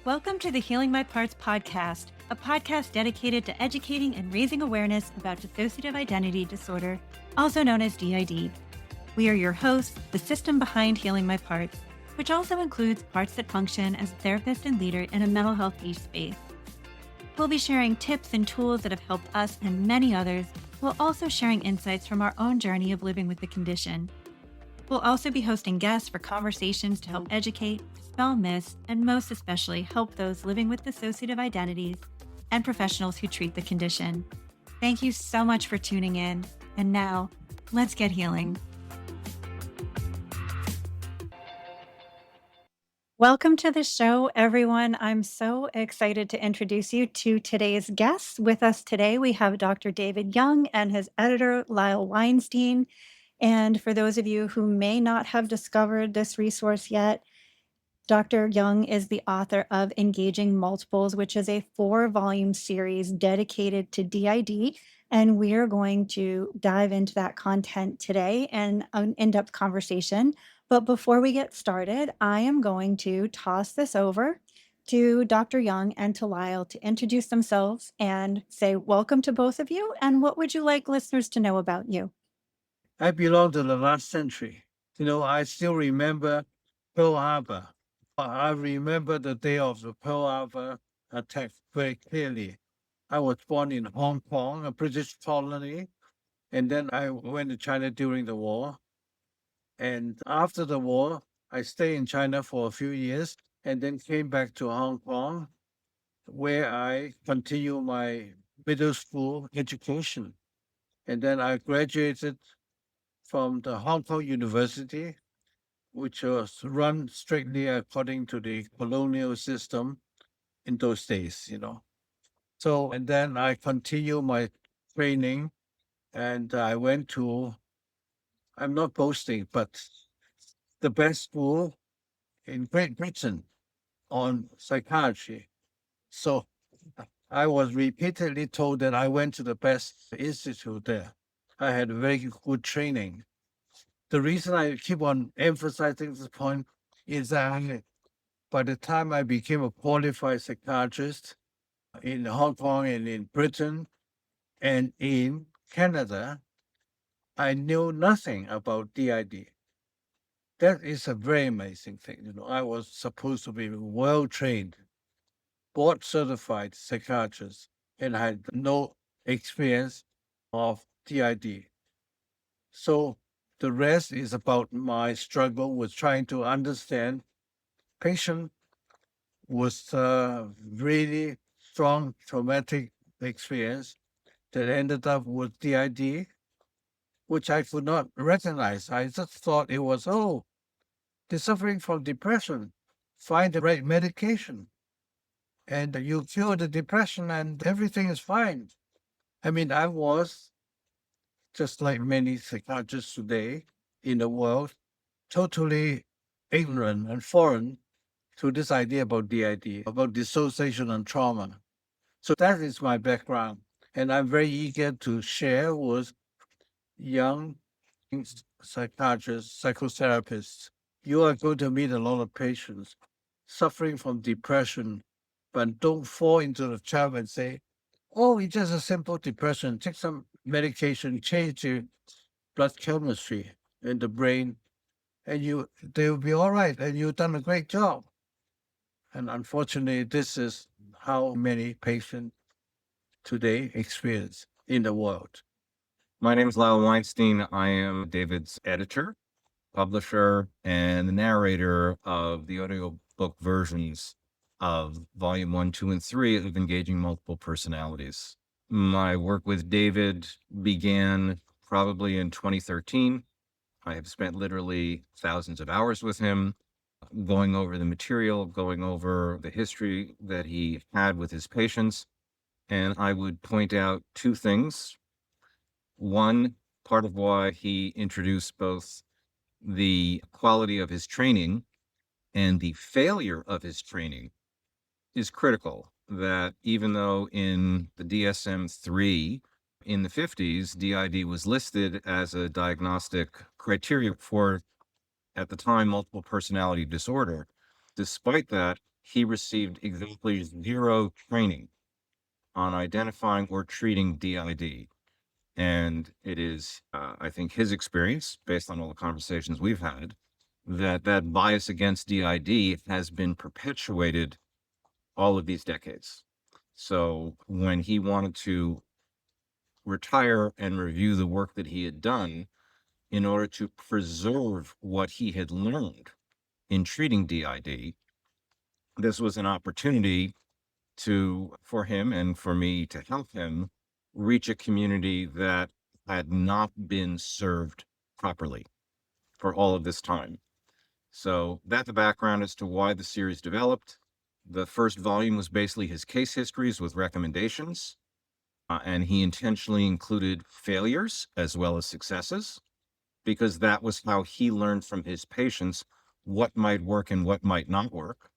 Welcome to the Healing My Parts podcast, a podcast dedicated to educating and raising awareness about dissociative identity disorder, also known as DID. We are your hosts, the system behind Healing My Parts, which also includes parts that function as a therapist and leader in a mental health niche space. We'll be sharing tips and tools that have helped us and many others, while also sharing insights from our own journey of living with the condition. We'll also be hosting guests for conversations to help educate, dispel myths, and most especially help those living with dissociative identities and professionals who treat the condition. Thank you so much for tuning in. And now, let's get healing. Welcome to the show, everyone. I'm so excited to introduce you to today's guests. With us today, we have Dr. David Yeung and his editor, Lyle Weinstein. And for those of you who may not have discovered this resource yet, Dr. Yeung is the author of Engaging Multiples, which is a 4-volume series dedicated to DID. And we are going to dive into that content today and an in-depth conversation. But before we get started, I am going to toss this over to Dr. Yeung and to Lyle to introduce themselves and say welcome to both of you. And what would you like listeners to know about you? I belong to the last century. I still remember Pearl Harbor. I remember the day of the Pearl Harbor attack very clearly. I was born in Hong Kong, a British colony, and then I went to China during the war. And after the war, I stayed in China for a few years and then came back to Hong Kong, where I continued my middle school education. And then I graduated from the Hong Kong University, which was run strictly according to the colonial system in those days. So, and then I continued my training and I went to, I'm not boasting, but the best school in Great Britain on psychiatry. So I was repeatedly told that I went to the best institute there. I had very good training. The reason I keep on emphasizing this point is that by the time I became a qualified psychiatrist in Hong Kong and in Britain and in Canada, I knew nothing about DID. That is a very amazing thing. I was supposed to be well trained, board certified psychiatrist, and I had no experience of DID. So the rest is about my struggle with trying to understand patient with a really strong traumatic experience that ended up with DID, which I could not recognize. I just thought it was, they're suffering from depression. Find the right medication. And you cure the depression and everything is fine. I mean, I was, just like many psychiatrists today in the world, totally ignorant and foreign to this idea about DID, about dissociation and trauma. So that is my background. And I'm very eager to share with young psychiatrists, psychotherapists. You are going to meet a lot of patients suffering from depression, but don't fall into the trap and say, oh, it's just a simple depression. Take some medication, change your blood chemistry in the brain, and they'll be all right, and you've done a great job. And unfortunately, this is how many patients today experience in the world. My name is Lyle Weinstein. I am David's editor, publisher, and the narrator of the audiobook versions of Volume 1, 2, and 3 of Engaging Multiple Personalities. My work with David began probably in 2013. I have spent literally thousands of hours with him, going over the material, going over the history that he had with his patients. And I would point out two things. One, part of why he introduced both the quality of his training and the failure of his training is critical. That even though in the DSM-3 in the 50s, DID was listed as a diagnostic criteria for, at the time, multiple personality disorder, despite that, he received exactly 0 training on identifying or treating DID. And it is, I think, his experience, based on all the conversations we've had, that that bias against DID has been perpetuated all of these decades. So when he wanted to retire and review the work that he had done in order to preserve what he had learned in treating DID, this was an opportunity for him and for me to help him reach a community that had not been served properly for all of this time. So that's the background as to why the series developed. The first volume was basically his case histories with recommendations, and he intentionally included failures as well as successes, because that was how he learned from his patients what might work and what might not work.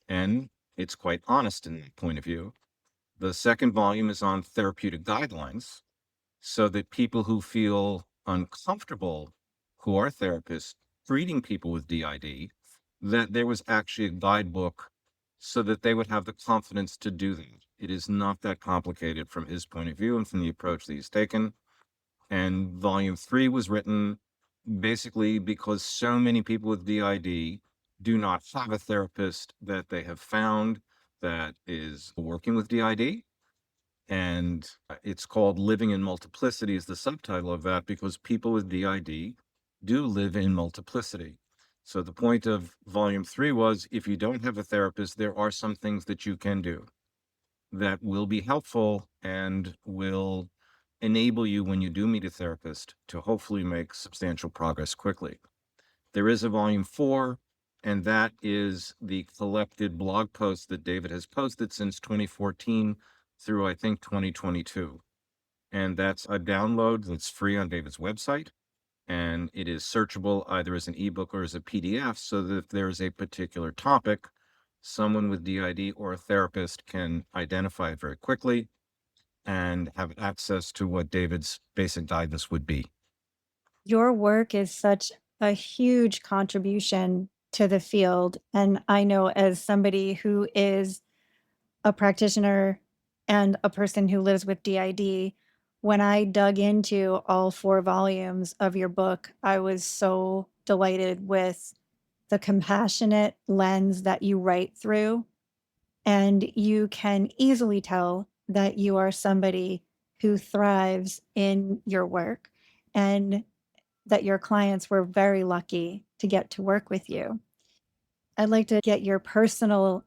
And it's quite honest in that point of view. The second volume is on therapeutic guidelines, so that people who feel uncomfortable, who are therapists, treating people with DID, that there was actually a guidebook so that they would have the confidence to do that. It is not that complicated from his point of view and from the approach that he's taken. And volume 3 was written basically because so many people with DID do not have a therapist that they have found that is working with DID. And it's called Living in Multiplicity is the subtitle of that, because people with DID do live in multiplicity. So the point of volume 3 was, if you don't have a therapist, there are some things that you can do that will be helpful and will enable you, when you do meet a therapist, to hopefully make substantial progress quickly. There is a volume 4, and that is the collected blog posts that David has posted since 2014 through, I think, 2022. And that's a download that's free on David's website. And it is searchable either as an ebook or as a PDF, so that if there's a particular topic, someone with DID or a therapist can identify it very quickly and have access to what David's basic guidance would be. Your work is such a huge contribution to the field. And I know, as somebody who is a practitioner and a person who lives with DID, when I dug into all 4 volumes of your book, I was so delighted with the compassionate lens that you write through. And you can easily tell that you are somebody who thrives in your work, and that your clients were very lucky to get to work with you. I'd like to get your personal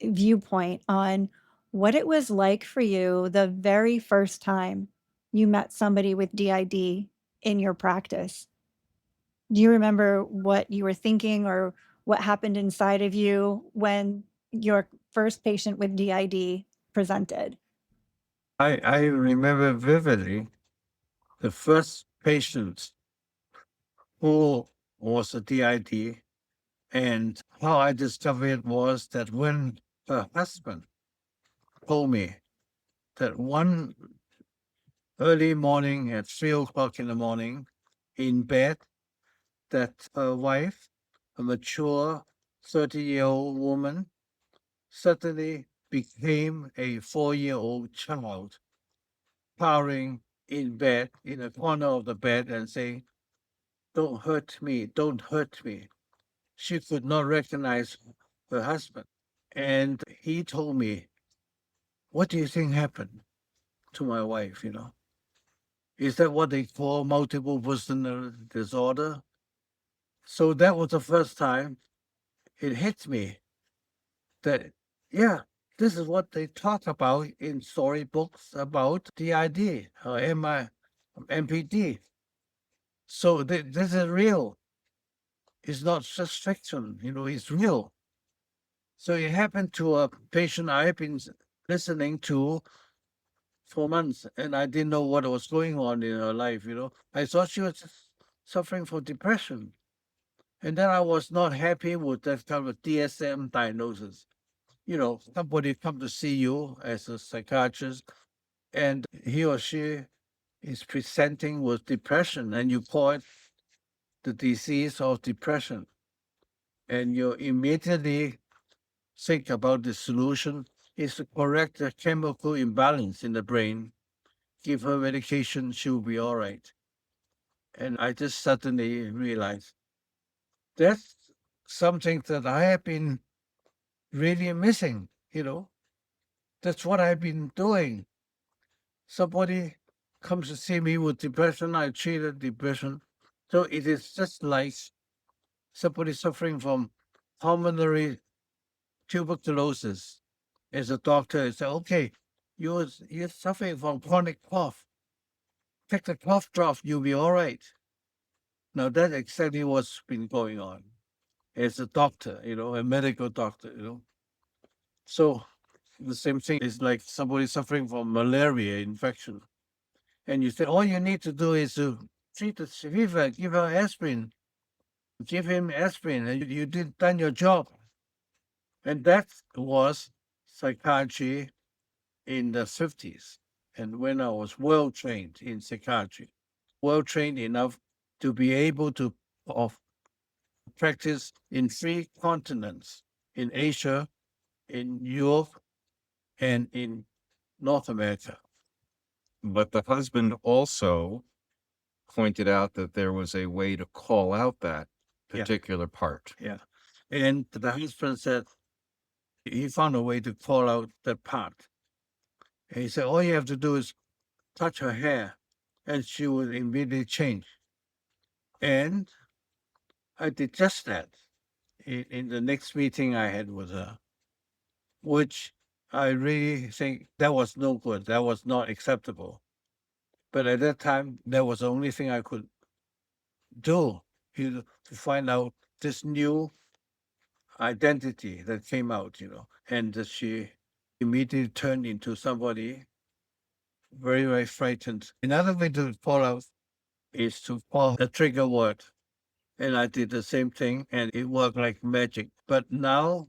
viewpoint on what it was like for you the very first time you met somebody with DID in your practice. Do you remember what you were thinking or what happened inside of you when your first patient with DID presented? I remember vividly the first patient who was a DID, and how I discovered it was that when her husband told me that one early morning at 3 o'clock in the morning in bed, that her wife, a mature 30-year-old woman, suddenly became a 4-year-old child, cowering in bed, in a corner of the bed, and saying, "Don't hurt me, don't hurt me." She could not recognize her husband. And he told me, "What do you think happened to my wife? Is that what they call multiple personal disorder?" So that was the first time it hit me that, yeah, this is what they talk about in storybooks about DID or MPD. So this is real. It's not just fiction, it's real. So it happened to a patient I've been listening to for months, and I didn't know what was going on in her life. I thought she was just suffering from depression. And then I was not happy with that kind of DSM diagnosis. Somebody come to see you as a psychiatrist, and he or she is presenting with depression, and you call it the disease of depression. And you immediately think about the solution is to correct the chemical imbalance in the brain, give her medication, she'll be all right. And I just suddenly realized that's something that I have been really missing, you know. That's what I've been doing. Somebody comes to see me with depression, I treated depression. So it is just like somebody suffering from pulmonary tuberculosis. As a doctor, I say, okay, you're suffering from chronic cough. Take the cough drop, you'll be all right. Now that's exactly what's been going on as a doctor, a medical doctor. So the same thing is like somebody suffering from malaria infection. And you say, all you need to do is to treat the fever, give her aspirin, give him aspirin, and you did done your job. And that was psychiatry in the 50s. And when I was well trained in psychiatry, well trained enough to be able to of practice in 3 continents, in Asia, in Europe, and in North America. But the husband also pointed out that there was a way to call out that Yeah. particular part. Yeah. And the husband said he found a way to call out that part. And he said, all you have to do is touch her hair and she will immediately change. And I did just that in the next meeting I had with her, which I really think that was no good. That was not acceptable. But at that time, that was the only thing I could do to find out this new identity that came out, and that she immediately turned into somebody very, very frightened. Another way to call out is to call a trigger word. And I did the same thing and it worked like magic. But now,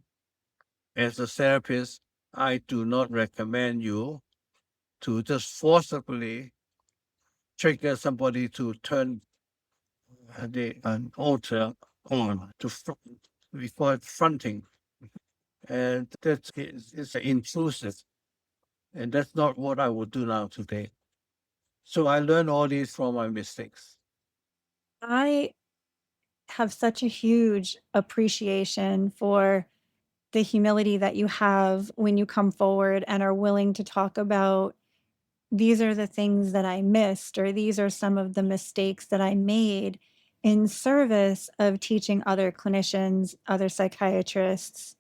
as a therapist, I do not recommend you to just forcibly trigger somebody to turn an alter on we call it fronting. And that is intrusive. And that's not what I would do now today. So I learned all these from my mistakes. I have such a huge appreciation for the humility that you have when you come forward and are willing to talk about these are the things that I missed, or these are some of the mistakes that I made in service of teaching other clinicians, other psychiatrists,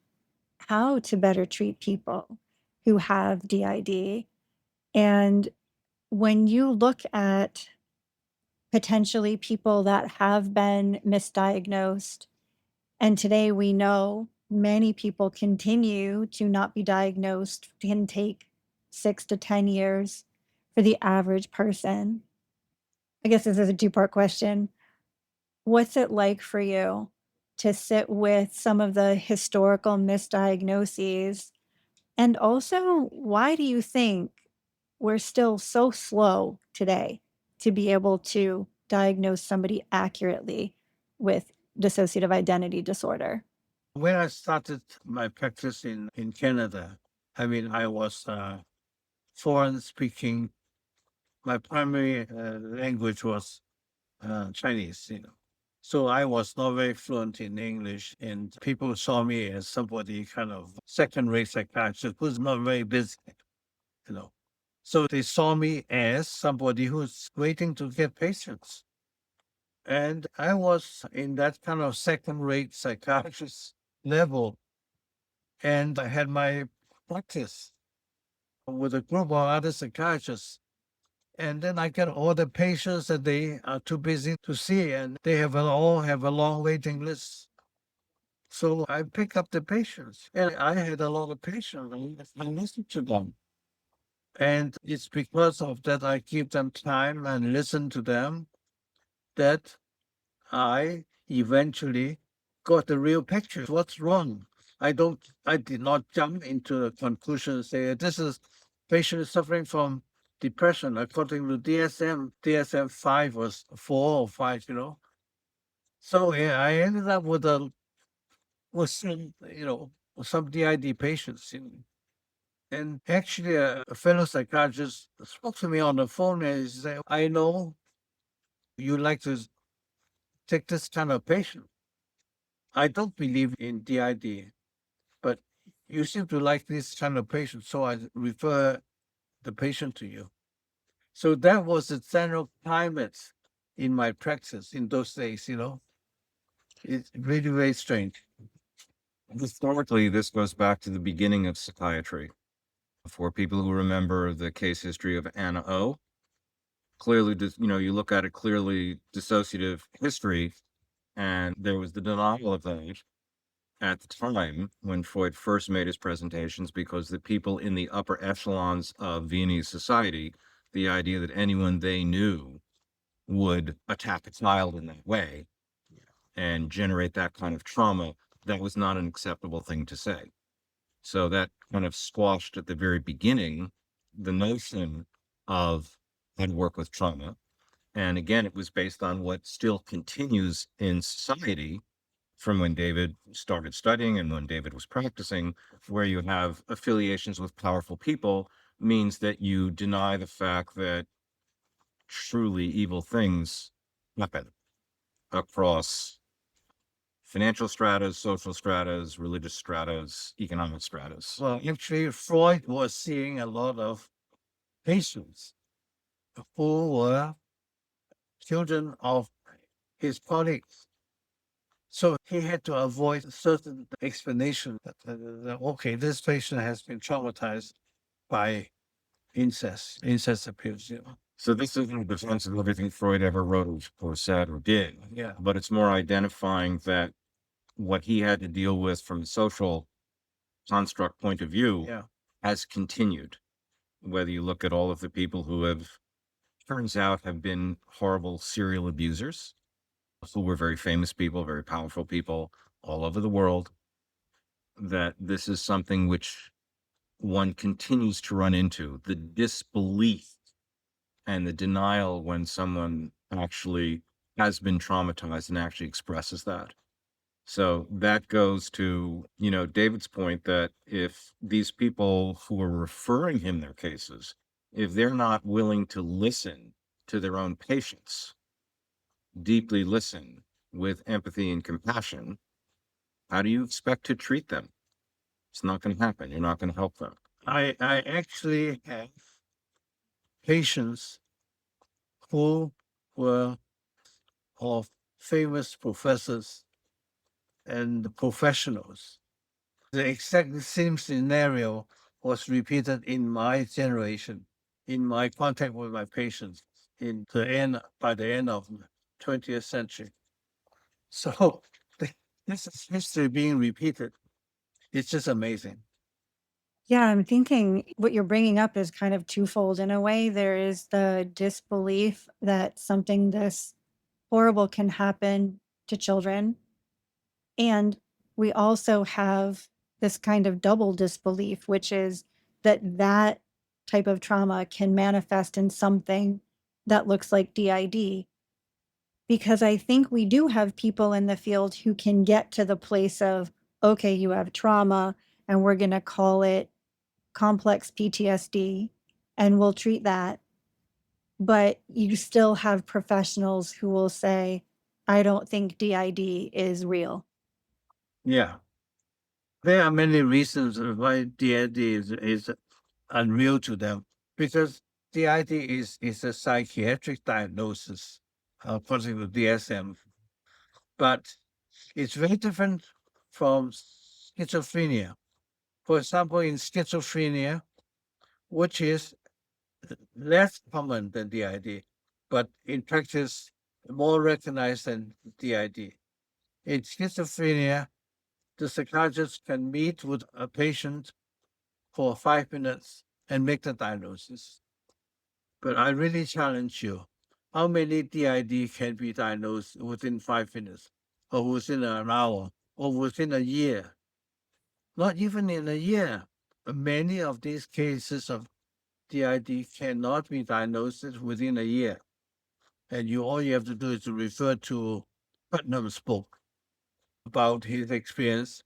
how to better treat people who have DID. And when you look at potentially people that have been misdiagnosed, and today we know many people continue to not be diagnosed, can take 6 to 10 years for the average person. I guess this is a two-part question. What's it like for you to sit with some of the historical misdiagnoses? And also, why do you think we're still so slow today to be able to diagnose somebody accurately with dissociative identity disorder? When I started my practice in Canada, I was foreign speaking. My primary language was Chinese. So I was not very fluent in English, and people saw me as somebody kind of second-rate psychiatrist who's not very busy. So they saw me as somebody who's waiting to get patients. And I was in that kind of second-rate psychiatrist level. And I had my practice with a group of other psychiatrists. And then I get all the patients that they are too busy to see, and they all have a long waiting list. So I pick up the patients, and I had a lot of patients, and I listened to them. And it's because of that I give them time and listen to them that I eventually got the real picture. What's wrong? I did not jump into the conclusion and say, this is patient is suffering from depression according to DSM 5 was 4 or 5. So yeah, I ended up with some, some DID patients. And actually, a fellow psychiatrist spoke to me on the phone and he said, I know you like to take this kind of patient. I don't believe in DID, but you seem to like this kind of patient, so I refer the patient to you. So that was the general climate in my practice in those days, It's really very strange. Historically, this goes back to the beginning of psychiatry. For people who remember the case history of Anna O, clearly, you look at it clearly, dissociative history, and there was the denial of that at the time when Freud first made his presentations, because the people in the upper echelons of Viennese society, the idea that anyone they knew would attack a child in that way and generate that kind of trauma, that was not an acceptable thing to say. So that kind of squashed at the very beginning the notion of how to work with trauma. And again, it was based on what still continues in society from when David started studying and when David was practicing, where you have affiliations with powerful people, means that you deny the fact that truly evil things happen across financial stratas, social stratas, religious stratas, economic stratas. Well, actually, Freud was seeing a lot of patients who were children of his colleagues. So he had to avoid certain explanation that, okay, this patient has been traumatized by incest abuse. So this isn't a defense of everything Freud ever wrote or said or did, Yeah. but it's more identifying that what he had to deal with from a social construct point of view Yeah. has continued. Whether you look at all of the people who turns out, have been horrible serial abusers, who were very famous people, very powerful people all over the world, that this is something which one continues to run into, the disbelief and the denial when someone actually has been traumatized and actually expresses that. So that goes to, David's point that if these people who are referring him their cases, if they're not willing to listen to their own patients, deeply listen with empathy and compassion, how do you expect to treat them? It's not going to happen. You're not going to help them. I actually have patients who were of famous professors and professionals. The exact same scenario was repeated in my generation, in my contact with my patients by the end of the 20th century. So this is history being repeated. It's just amazing. Yeah, I'm thinking what you're bringing up is kind of twofold. In a way, there is the disbelief that something this horrible can happen to children. And we also have this kind of double disbelief, which is that type of trauma can manifest in something that looks like DID. Because I think we do have people in the field who can get to the place of, okay, you have trauma, and we're going to call it complex PTSD, and we'll treat that. But you still have professionals who will say, I don't think DID is real. Yeah. There are many reasons why DID is unreal to them, because DID is a psychiatric diagnosis according to DSM, but it's very different from schizophrenia. For example, in schizophrenia, which is less common than DID, but in practice more recognized than DID. In schizophrenia, the psychiatrist can meet with a patient for 5 minutes and make the diagnosis. But I really challenge you. How many DID can be diagnosed within 5 minutes, or within an hour, or within a year? Not even in a year. Many of these cases of DID cannot be diagnosed within a year. And all you have to do is to refer to Putnam's book about his experience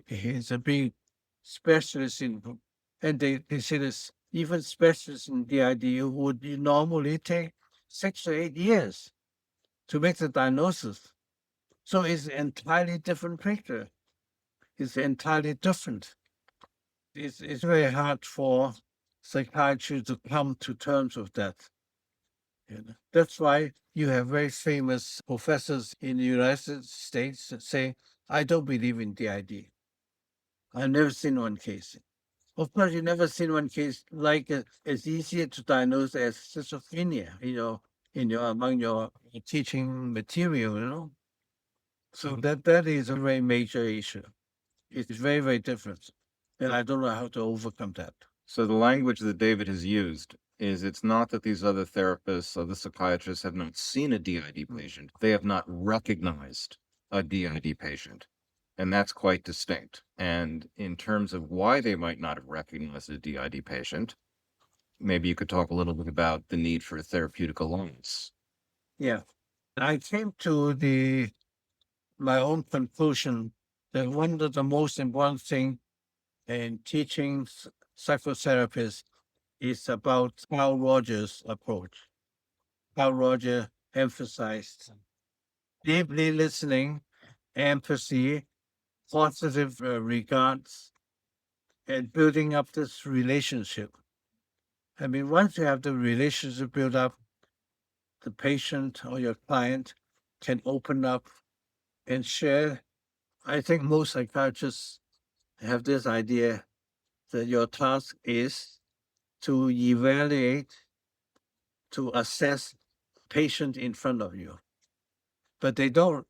He's a big specialist and they say this, even specialists in DID would normally take 6 to 8 years to make the diagnosis. So it's an entirely different picture. It's entirely different. It's very hard for psychiatry to come to terms with that. That's why you have very famous professors in the United States that say, I don't believe in DID. I've never seen one case. Of course, you've never seen one case like it's easier to diagnose as schizophrenia, among your teaching material. So that is a very major issue. It's very, very different. And I don't know how to overcome that. So the language that David has used is it's not that these other therapists or the psychiatrists have not seen a DID patient. They have not recognized a DID patient. And that's quite distinct. And in terms of why they might not have recognized a DID patient, maybe you could talk a little bit about the need for a therapeutic alliance. Yeah. I came to my own conclusion that one of the most important things in teaching psychotherapists is about Carl Rogers' approach. Carl Rogers emphasized deeply listening, empathy, positive regards, and building up this relationship. I mean, once you have the relationship built up, the patient or your client can open up and share. I think most psychiatrists have this idea that your task is to evaluate, to assess patient in front of you. But they don't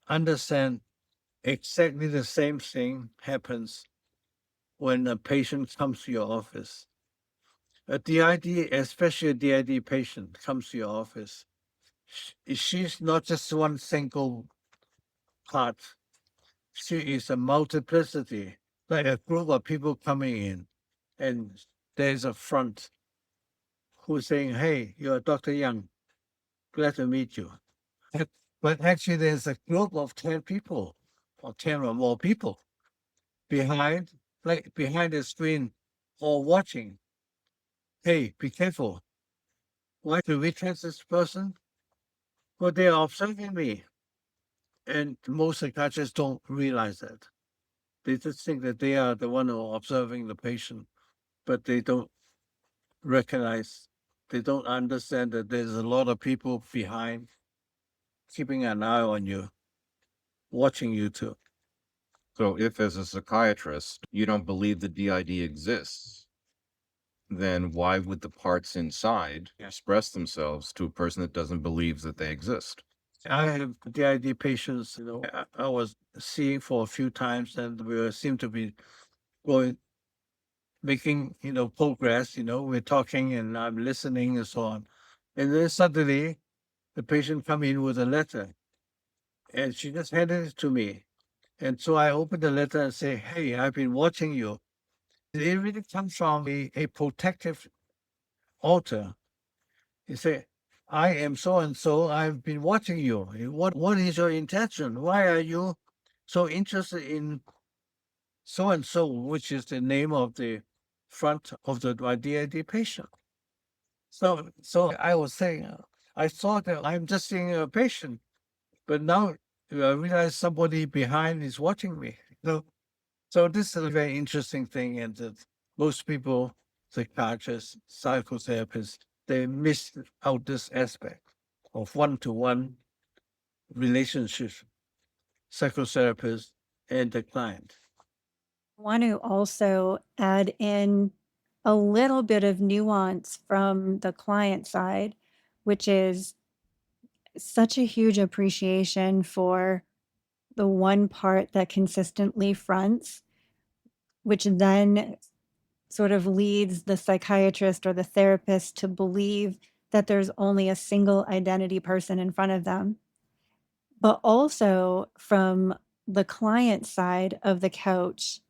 understand exactly the same thing happens when a patient comes to your office. A DID, especially a DID patient, comes to your office. She's not just one single part. She is a multiplicity, like a group of people coming in, and there's a front who's saying, "Hey, you're Dr. Yeung. Glad to meet you." But actually, there's a group of 10 people, or 10 or more people behind the screen, or watching. Hey, be careful. Why do we test this person? Well, they are observing me. And most psychiatrists don't realize that. They just think that they are the one who are observing the patient, but they don't recognize, they don't understand that there's a lot of people behind keeping an eye on you, watching you too. So if as a psychiatrist, you don't believe the DID exists, then why would the parts inside express themselves to a person that doesn't believe that they exist? I have DID patients, I was seeing for a few times, and we seem to be making, progress, we're talking and I'm listening and so on. And then suddenly the patient come in with a letter and she just handed it to me. And so I opened the letter and say, "Hey, I've been watching you." It really comes from a protective altar. You say, "I am so and so. I've been watching you. What is your intention? Why are you so interested in so and so," which is the name of the front of my DID patient. So I was saying, I thought that I'm just seeing a patient, but now I realize somebody behind is watching me. So this is a very interesting thing, and that most people, psychiatrists, psychotherapists, they miss out this aspect of one-to-one relationship, psychotherapist and the client. I want to also add in a little bit of nuance from the client side, which is such a huge appreciation for the one part that consistently fronts, which then sort of leads the psychiatrist or the therapist to believe that there's only a single identity person in front of them. But also from the client side of the couch,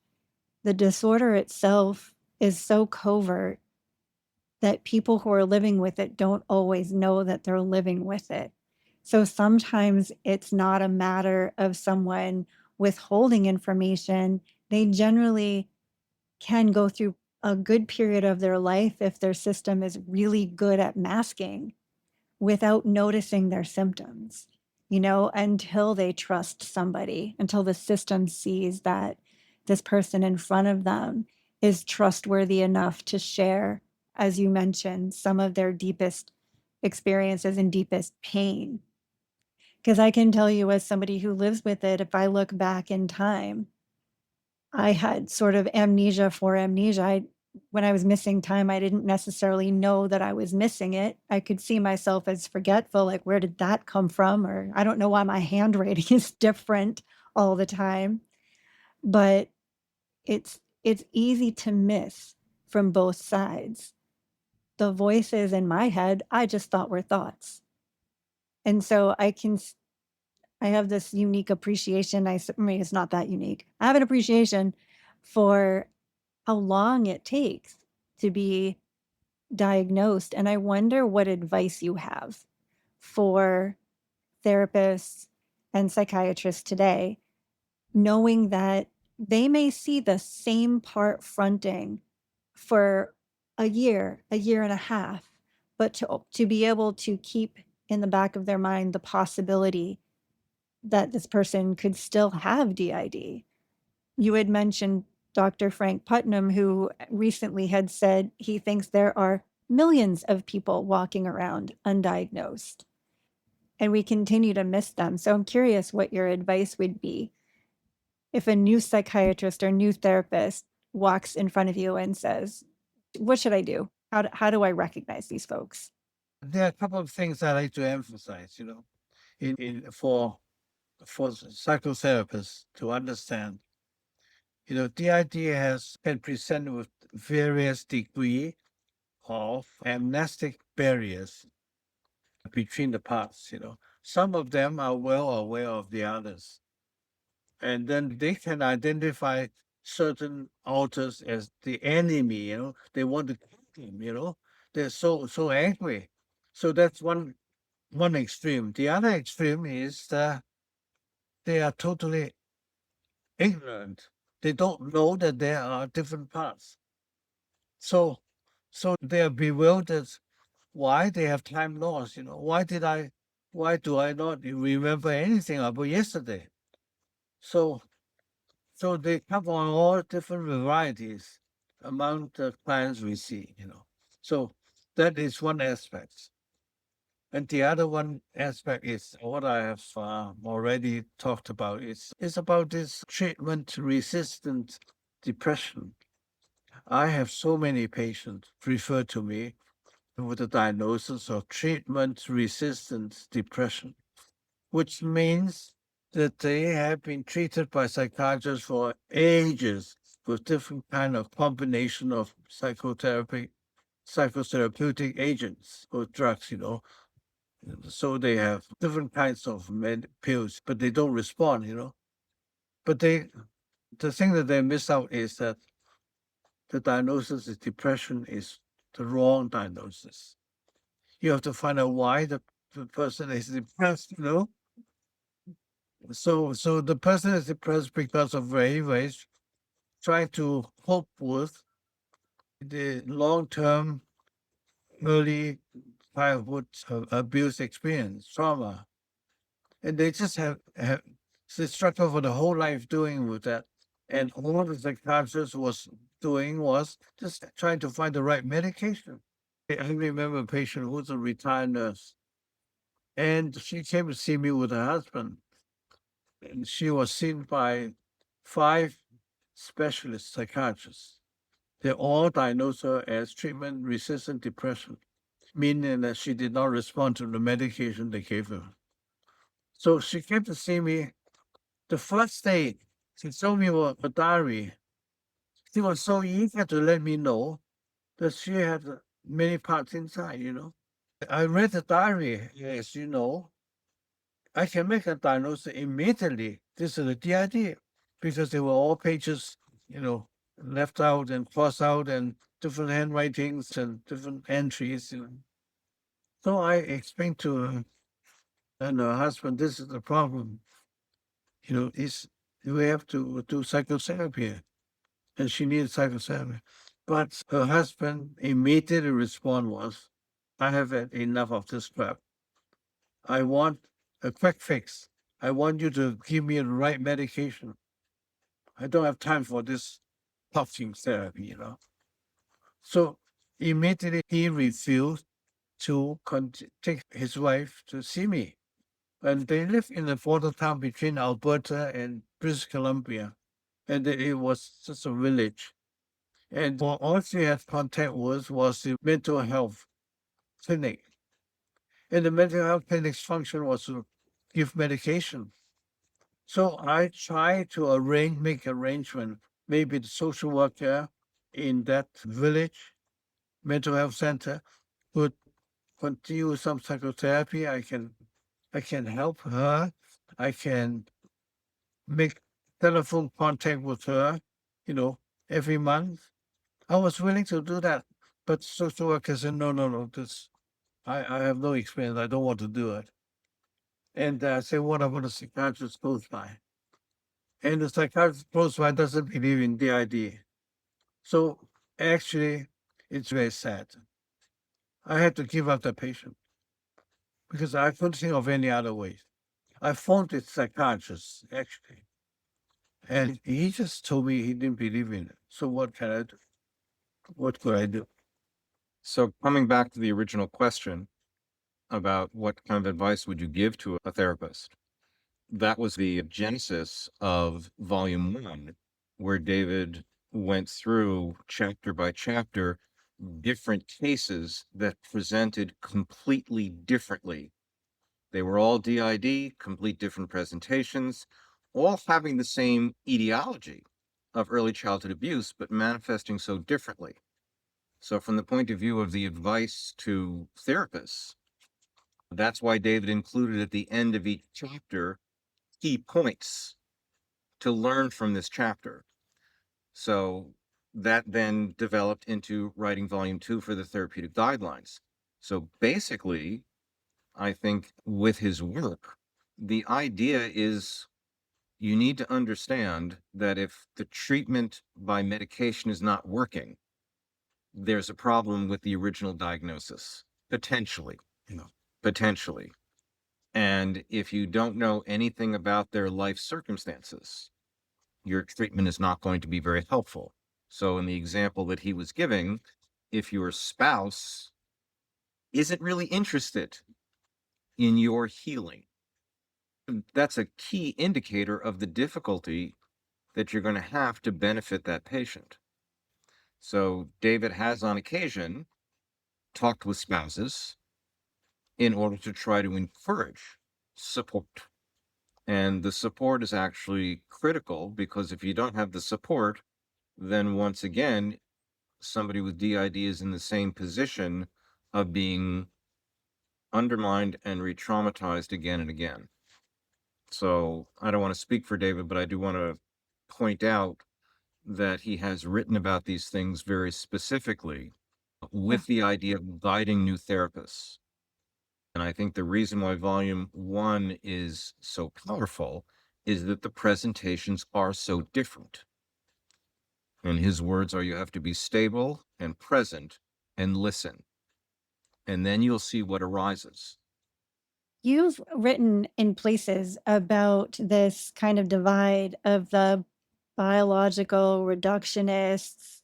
the disorder itself is so covert that people who are living with it don't always know that they're living with it. So sometimes it's not a matter of someone withholding information, they generally can go through a good period of their life if their system is really good at masking without noticing their symptoms, until they trust somebody, until the system sees that this person in front of them is trustworthy enough to share, as you mentioned, some of their deepest experiences and deepest pain. Because I can tell you, as somebody who lives with it, if I look back in time, I had sort of amnesia for amnesia. When I was missing time, I didn't necessarily know that I was missing it. I could see myself as forgetful, like, where did that come from? Or I don't know why my handwriting is different all the time. But it's easy to miss from both sides. The voices in my head, I just thought were thoughts. And so I have this unique appreciation. I mean, it's not that unique. I have an appreciation for how long it takes to be diagnosed. And I wonder what advice you have for therapists and psychiatrists today, knowing that they may see the same part fronting for a year and a half, but to be able to keep in the back of their mind the possibility that this person could still have DID. You had mentioned Dr. Frank Putnam, who recently had said he thinks there are millions of people walking around undiagnosed, and we continue to miss them. So I'm curious what your advice would be if a new psychiatrist or new therapist walks in front of you and says, what should I do? How do I recognize these folks? There are a couple of things I like to emphasize, for psychotherapists to understand. DID can present with various degree of amnestic barriers between the parts. Some of them are well aware of the others, and then they can identify certain authors as the enemy. They want to kill him. They're so angry. So that's one extreme. The other extreme is they are totally ignorant. They don't know that there are different parts. So they are bewildered. Why they have time loss? Why do I not remember anything about yesterday? So they come on all different varieties among the clients we see. So that is one aspect. And the other one aspect is what I have already talked about. It's about this treatment-resistant depression. I have so many patients refer to me with a diagnosis of treatment-resistant depression, which means that they have been treated by psychiatrists for ages with different kind of combination of psychotherapeutic agents or drugs. So they have different kinds of pills, but they don't respond. But the thing that they miss out is that the diagnosis of depression is the wrong diagnosis. You have to find out why the person is depressed. So the person is depressed because of very trying to cope with the long-term early childhood abuse experience, trauma. And they just have they struggle for the whole life doing with that. And all the psychiatrist was doing was just trying to find the right medication. I remember a patient who's a retired nurse, and she came to see me with her husband. And she was seen by 5 specialist psychiatrists. They all diagnosed her as treatment-resistant depression, meaning that she did not respond to the medication they gave her. So she came to see me. The first day, she showed me a diary. She was so eager to let me know that she had many parts inside. I read the diary, as you know. I can make a diagnosis immediately. This is a DID because they were all pages, left out and crossed out and different handwritings and different entries. So I explained to her and her husband, this is the problem. It's we have to do psychotherapy. And she needed psychotherapy. But her husband immediately respond was, I have had enough of this crap. I want a quick fix. I want you to give me the right medication. I don't have time for this talking therapy, you know. So immediately he refused to take his wife to see me. And they live in a border town between Alberta and British Columbia. And it was just a village. And all she had contact with was the mental health clinic. And the mental health clinic's function was to give medication. So I tried to make arrangement, maybe the social worker in that village mental health center would continue some psychotherapy. I can help her. I can make telephone contact with her, you know, every month. I was willing to do that. But social worker said, no, I have no experience. I don't want to do it. And I said, what about the psychiatrist close by? And the psychiatrist close by doesn't believe in DID. So actually, it's very sad. I had to give up the patient because I couldn't think of any other ways. I phoned the psychiatrist, actually, and he just told me he didn't believe in it. So what can I do? What could I do? So coming back to the original question about what kind of advice would you give to a therapist, that was the genesis of volume 1, where David went through chapter by chapter different cases that presented completely differently. They were all DID, complete different presentations, all having the same etiology of early childhood abuse, but manifesting so differently. So from the point of view of the advice to therapists, that's why David included at the end of each chapter key points to learn from this chapter. So that then developed into writing volume 2 for the therapeutic guidelines. So basically, I think with his work, the idea is you need to understand that if the treatment by medication is not working, there's a problem with the original diagnosis, potentially, potentially. And if you don't know anything about their life circumstances, your treatment is not going to be very helpful. So in the example that he was giving, if your spouse isn't really interested in your healing, that's a key indicator of the difficulty that you're going to have to benefit that patient. So David has on occasion talked with spouses in order to try to encourage support. And the support is actually critical because if you don't have the support, then once again, somebody with DID is in the same position of being undermined and re-traumatized again and again. So I don't want to speak for David, but I do want to point out that he has written about these things very specifically with the idea of guiding new therapists. And I think the reason why volume 1 is so powerful is that the presentations are so different. And his words are, you have to be stable and present and listen. And then you'll see what arises. You've written in places about this kind of divide of the biological reductionists,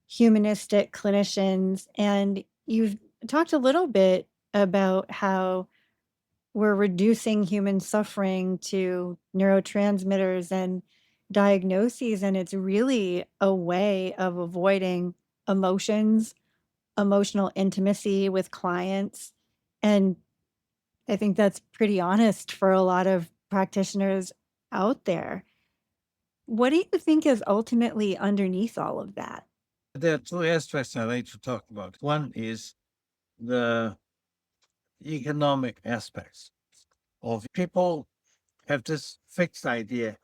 humanistic clinicians, and you've talked a little bit about how we're reducing human suffering to neurotransmitters and diagnoses, and it's really a way of avoiding emotions, emotional intimacy with clients. And I think that's pretty honest for a lot of practitioners out there. What do you think is ultimately underneath all of that? There are two aspects I like to talk about. One is the economic aspects of people have this fixed idea.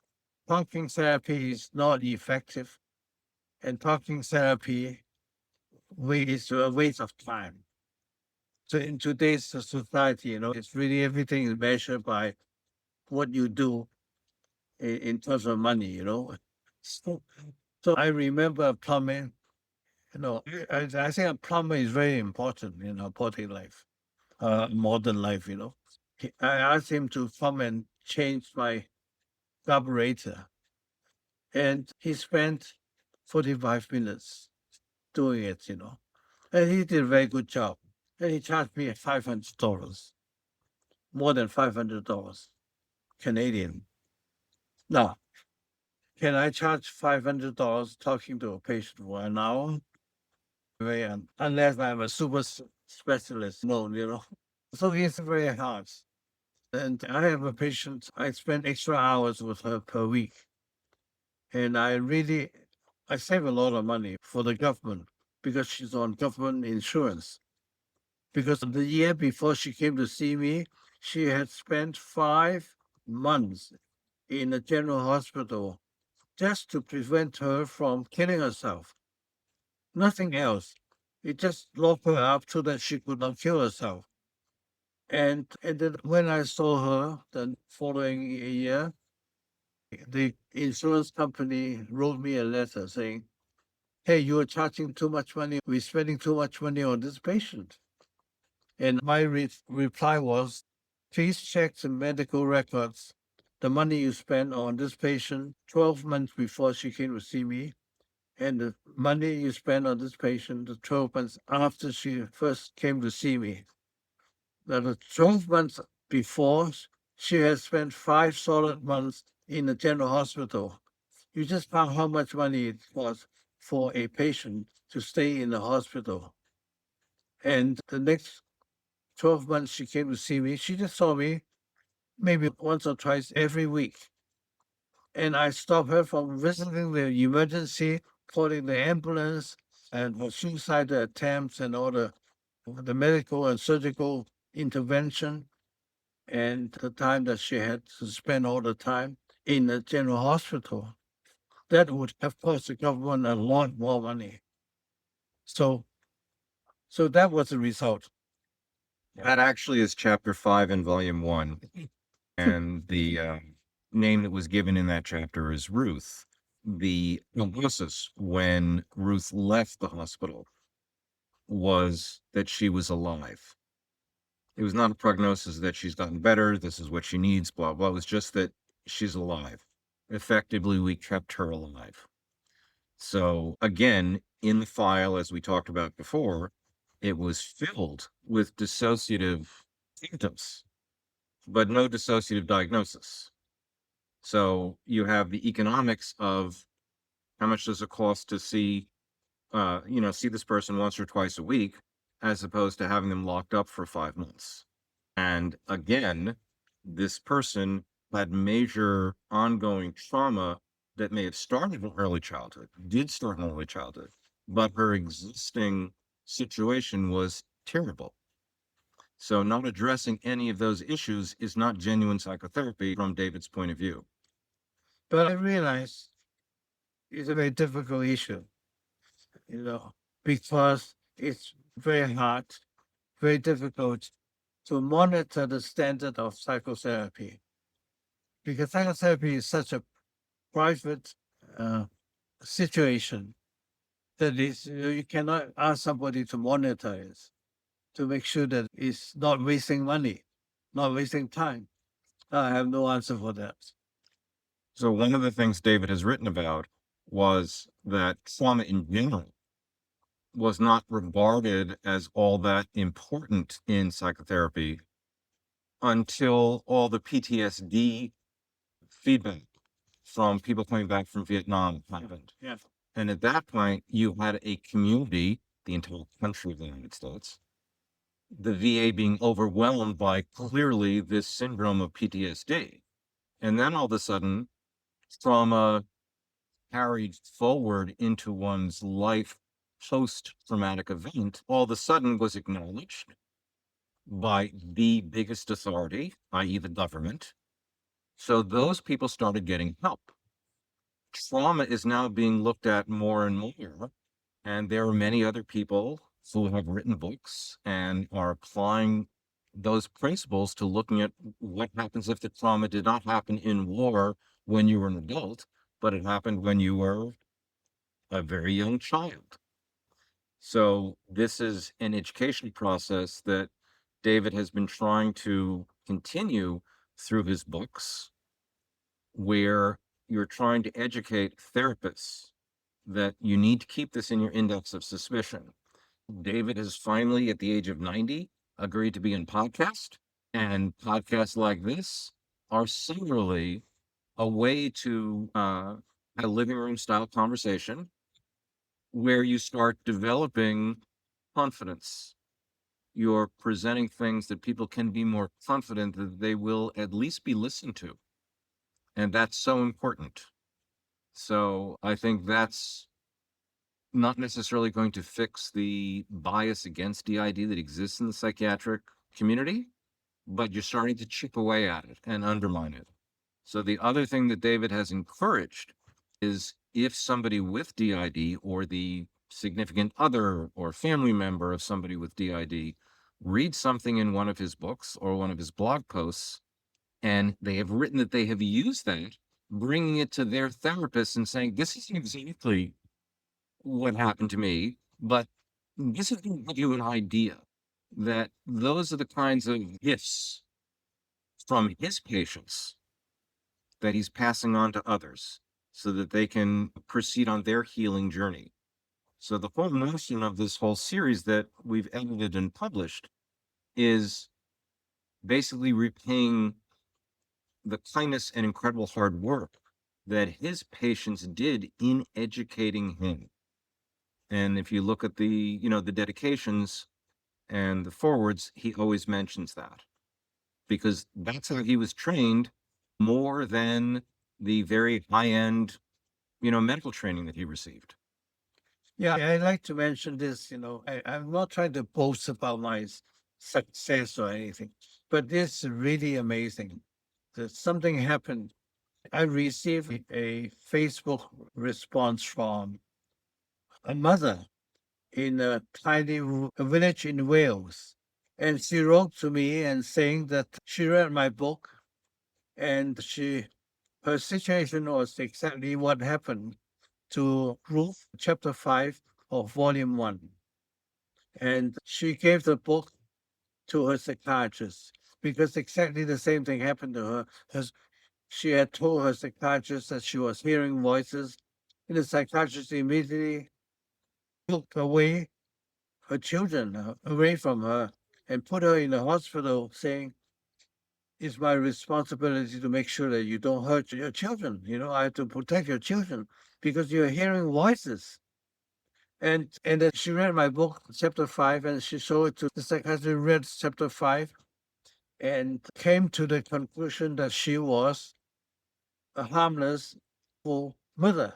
Talking therapy is not effective, and talking therapy is a waste of time. So in today's society, it's really everything is measured by what you do in terms of money, So, so I remember plumbing, I think a plumber is very important in our body life, modern life, I asked him to come and change my carburetor, and he spent 45 minutes doing it, and he did a very good job. And he charged me $500, more than $500 Canadian. Now, can I charge $500 talking to a patient for an hour? Very unless I'm a super specialist, no, So it's very hard. And I have a patient, I spend extra hours with her per week. And I save a lot of money for the government because she's on government insurance. Because the year before she came to see me, she had spent 5 months in a general hospital just to prevent her from killing herself. Nothing else. It just locked her up so that she could not kill herself. And then when I saw her the following year, the insurance company wrote me a letter saying, "Hey, you are charging too much money. We're spending too much money on this patient." And my reply was, "Please check the medical records. The money you spent on this patient 12 months before she came to see me, and the money you spent on this patient the 12 months after she first came to see me. Now, the 12 months before, she has spent 5 solid months in a general hospital. You just found how much money it was for a patient to stay in the hospital. And the next 12 months she came to see me, she just saw me maybe once or twice every week. And I stopped her from visiting the emergency, calling the ambulance, and her suicidal attempts and all the medical and surgical intervention, and the time that she had to spend all the time in the general hospital. That would have cost the government a lot more money. So, so that was the result. That actually is chapter 5 in volume 1. And the name that was given in that chapter is Ruth. The prognosis when Ruth left the hospital was that she was alive. It was not a prognosis that she's gotten better, this is what she needs, blah, blah. It was just that she's alive. Effectively, we kept her alive. So again, in the file, as we talked about before, it was filled with dissociative symptoms, but no dissociative diagnosis. So you have the economics of how much does it cost to see this person once or twice a week, as opposed to having them locked up for 5 months. And again, this person had major ongoing trauma that may have started in early childhood, did start in early childhood, but her existing situation was terrible. So not addressing any of those issues is not genuine psychotherapy from David's point of view. But I realized it's a very difficult issue, because it's very hard, very difficult to monitor the standard of psychotherapy. Because psychotherapy is such a private situation that you cannot ask somebody to monitor it, to make sure that it's not wasting money, not wasting time. I have no answer for that. So one of the things David has written about was that trauma in general was not regarded as all that important in psychotherapy until all the PTSD feedback from people coming back from Vietnam happened. Yeah. And at that point, you had a community, the entire country of the United States, the VA being overwhelmed by clearly this syndrome of PTSD. And then all of a sudden, trauma carried forward into one's life post-traumatic event, all of a sudden was acknowledged by the biggest authority, i.e. the government. So those people started getting help. Trauma is now being looked at more and more, and there are many other people who have written books and are applying those principles to looking at what happens if the trauma did not happen in war when you were an adult, but it happened when you were a very young child. So this is an education process that David has been trying to continue through his books, where you're trying to educate therapists that you need to keep this in your index of suspicion. David has finally, at the age of 90, agreed to be in podcast, and podcasts like this are similarly a way to have a living room style conversation where you start developing confidence. You're presenting things that people can be more confident that they will at least be listened to. And that's so important. So I think that's not necessarily going to fix the bias against DID that exists in the psychiatric community, but you're starting to chip away at it and undermine it. So the other thing that David has encouraged is if somebody with DID or the significant other or family member of somebody with DID reads something in one of his books or one of his blog posts, and they have written that they have used that, bringing it to their therapist and saying, this isn't exactly what happened to me, but this is going to give you an idea that those are the kinds of gifts from his patients that he's passing on to others so that they can proceed on their healing journey. So the whole notion of this whole series that we've edited and published is basically repaying the kindness and incredible hard work that his patients did in educating him. And if you look at the, the dedications and the forwards, he always mentions that because that's how he was trained more than the very high-end, medical training that he received. Yeah, I'd like to mention this. I'm not trying to boast about my success or anything, but this is really amazing that something happened. I received a Facebook response from a mother in a tiny village in Wales. And she wrote to me and saying that she read my book and her situation was exactly what happened to Ruth, chapter 5 of volume 1. And she gave the book to her psychiatrist because exactly the same thing happened to her. She had told her psychiatrist that she was hearing voices, and the psychiatrist immediately took away her children away from her and put her in the hospital, saying, it's my responsibility to make sure that you don't hurt your children. I have to protect your children because you're hearing voices. And then she read my book, chapter 5, and she showed it to the psychiatrist, read chapter 5, and came to the conclusion that she was a harmless full mother.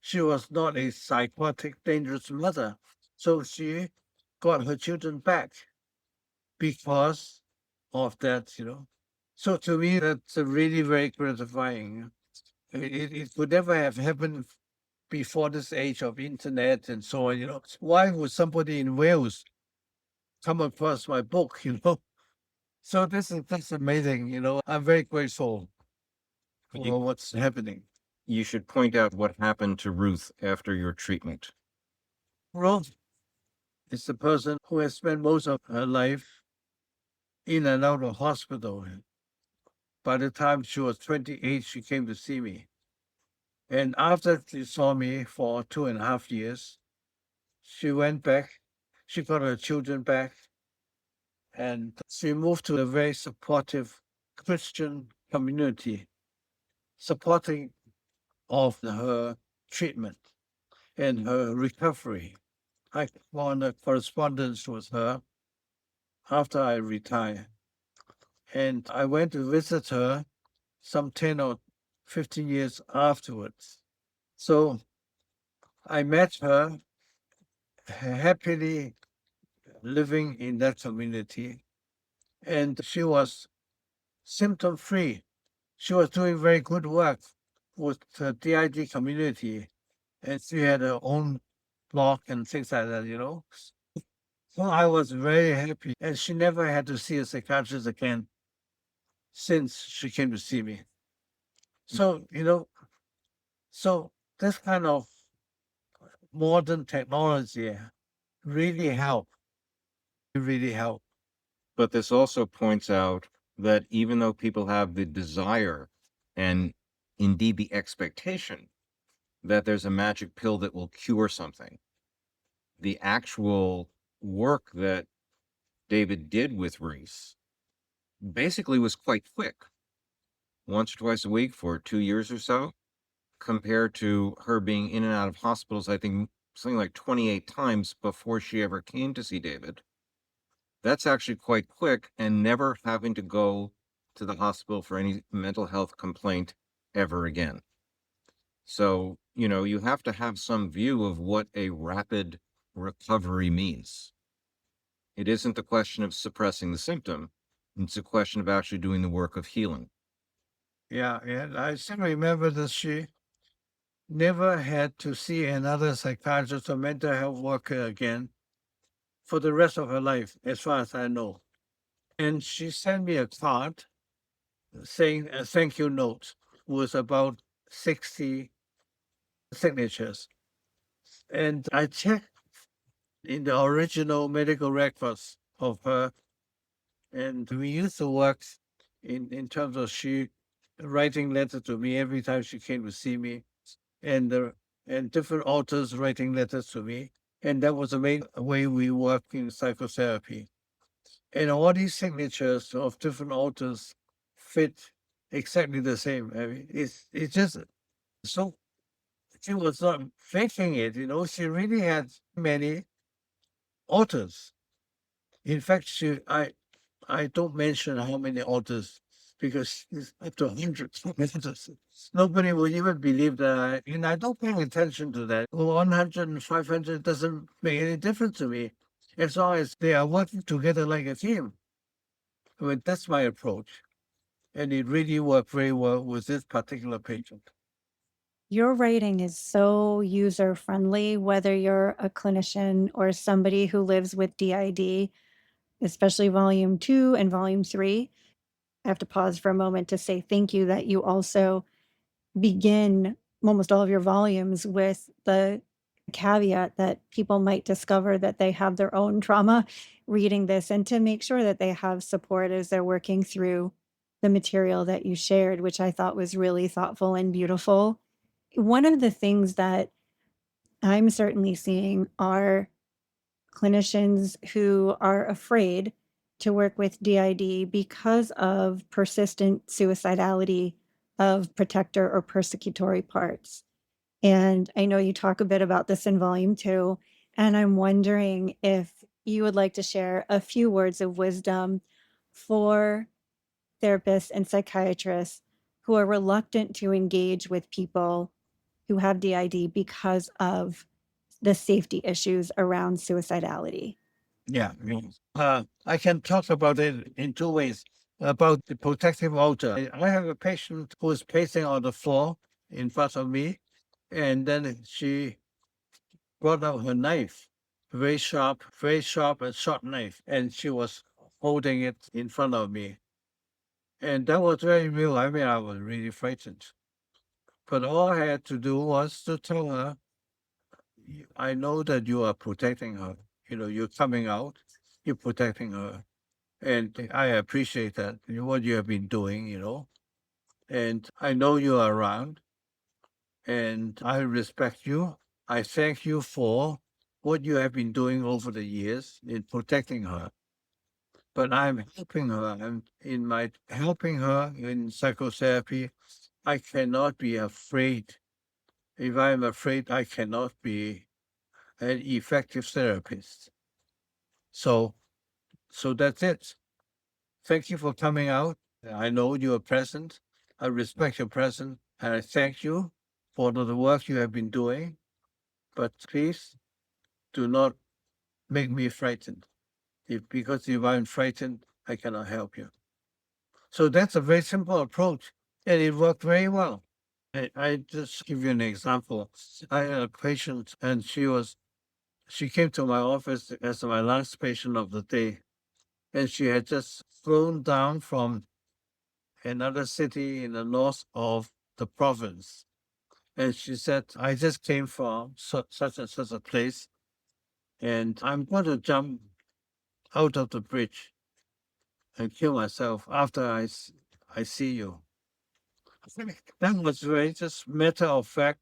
She was not a psychotic, dangerous mother. So she got her children back because of that. So to me, that's really very gratifying. It could never have happened before this age of internet and so on. Why would somebody in Wales come across my book? So that's amazing. I'm very grateful for what's happening. You should point out what happened to Ruth after your treatment. Ruth is the person who has spent most of her life in and out of hospital. By the time she was 28, she came to see me. And after she saw me for 2.5 years, she went back. She got her children back. And she moved to a very supportive Christian community, supporting of her treatment and her recovery. I won a correspondence with her after I retired. And I went to visit her some 10 or 15 years afterwards. So I met her happily living in that community, and she was symptom free. She was doing very good work with the DID community, and she had her own blog and things like that. So I was very happy, and she never had to see a psychiatrist again since she came to see me. So, so this kind of modern technology really help. It really help. But this also points out that even though people have the desire and indeed the expectation that there's a magic pill that will cure something, the actual work that David did with Reese basically was quite quick, once or twice a week for 2 years or so, compared to her being in and out of hospitals, I think something like 28 times before she ever came to see David. That's actually quite quick, and never having to go to the hospital for any mental health complaint ever again. So, you have to have some view of what a rapid recovery means. It isn't the question of suppressing the symptom. It's a question of actually doing the work of healing. Yeah, I still remember that she never had to see another psychiatrist or mental health worker again for the rest of her life, as far as I know. And she sent me a card saying a thank you note with about 60 signatures. And I checked in the original medical records of her, and we used to work in terms of she writing letters to me every time she came to see me, and and different authors writing letters to me. And that was the main way we work in psychotherapy. And all these signatures of different authors fit exactly the same. I mean, it's just so she was not faking it, she really had many authors. In fact, I don't mention how many authors because it's up to hundreds of authors. Nobody would even believe that. I don't pay attention to that. 100 and 500 doesn't make any difference to me as long as they are working together like a team. I mean, that's my approach. And it really worked very well with this particular patient. Your writing is so user friendly, whether you're a clinician or somebody who lives with DID, especially volume 2 and volume 3. I have to pause for a moment to say thank you that you also begin almost all of your volumes with the caveat that people might discover that they have their own trauma reading this, and to make sure that they have support as they're working through the material that you shared, which I thought was really thoughtful and beautiful. One of the things that I'm certainly seeing are clinicians who are afraid to work with DID because of persistent suicidality of protector or persecutory parts. And I know you talk a bit about this in volume 2, and I'm wondering if you would like to share a few words of wisdom for therapists and psychiatrists who are reluctant to engage with people who have DID because of the safety issues around suicidality. Yeah. I can talk about it in two ways. About the protective altar. I have a patient who is pacing on the floor in front of me, and then she brought out her knife, very sharp and short knife, and she was holding it in front of me. And that was very real. I mean, I was really frightened. But all I had to do was to tell her, I know that you are protecting her. You're coming out, you're protecting her. And I appreciate that, what you have been doing, and I know you are around, and I respect you. I thank you for what you have been doing over the years in protecting her. But I'm helping her, and in my helping her in psychotherapy, I cannot be afraid. If I'm afraid, I cannot be an effective therapist. So, so that's it. Thank you for coming out. I know you are present. I respect your presence, and I thank you for the work you have been doing. But please do not make me frightened. Because if I'm frightened, I cannot help you. So that's a very simple approach, and it worked very well. I just give you an example. I had a patient, and she came to my office as my last patient of the day, and she had just flown down from another city in the north of the province. And she said, I just came from such and such a place, and I'm going to jump out of the bridge and kill myself after I see you. That was very just matter of fact,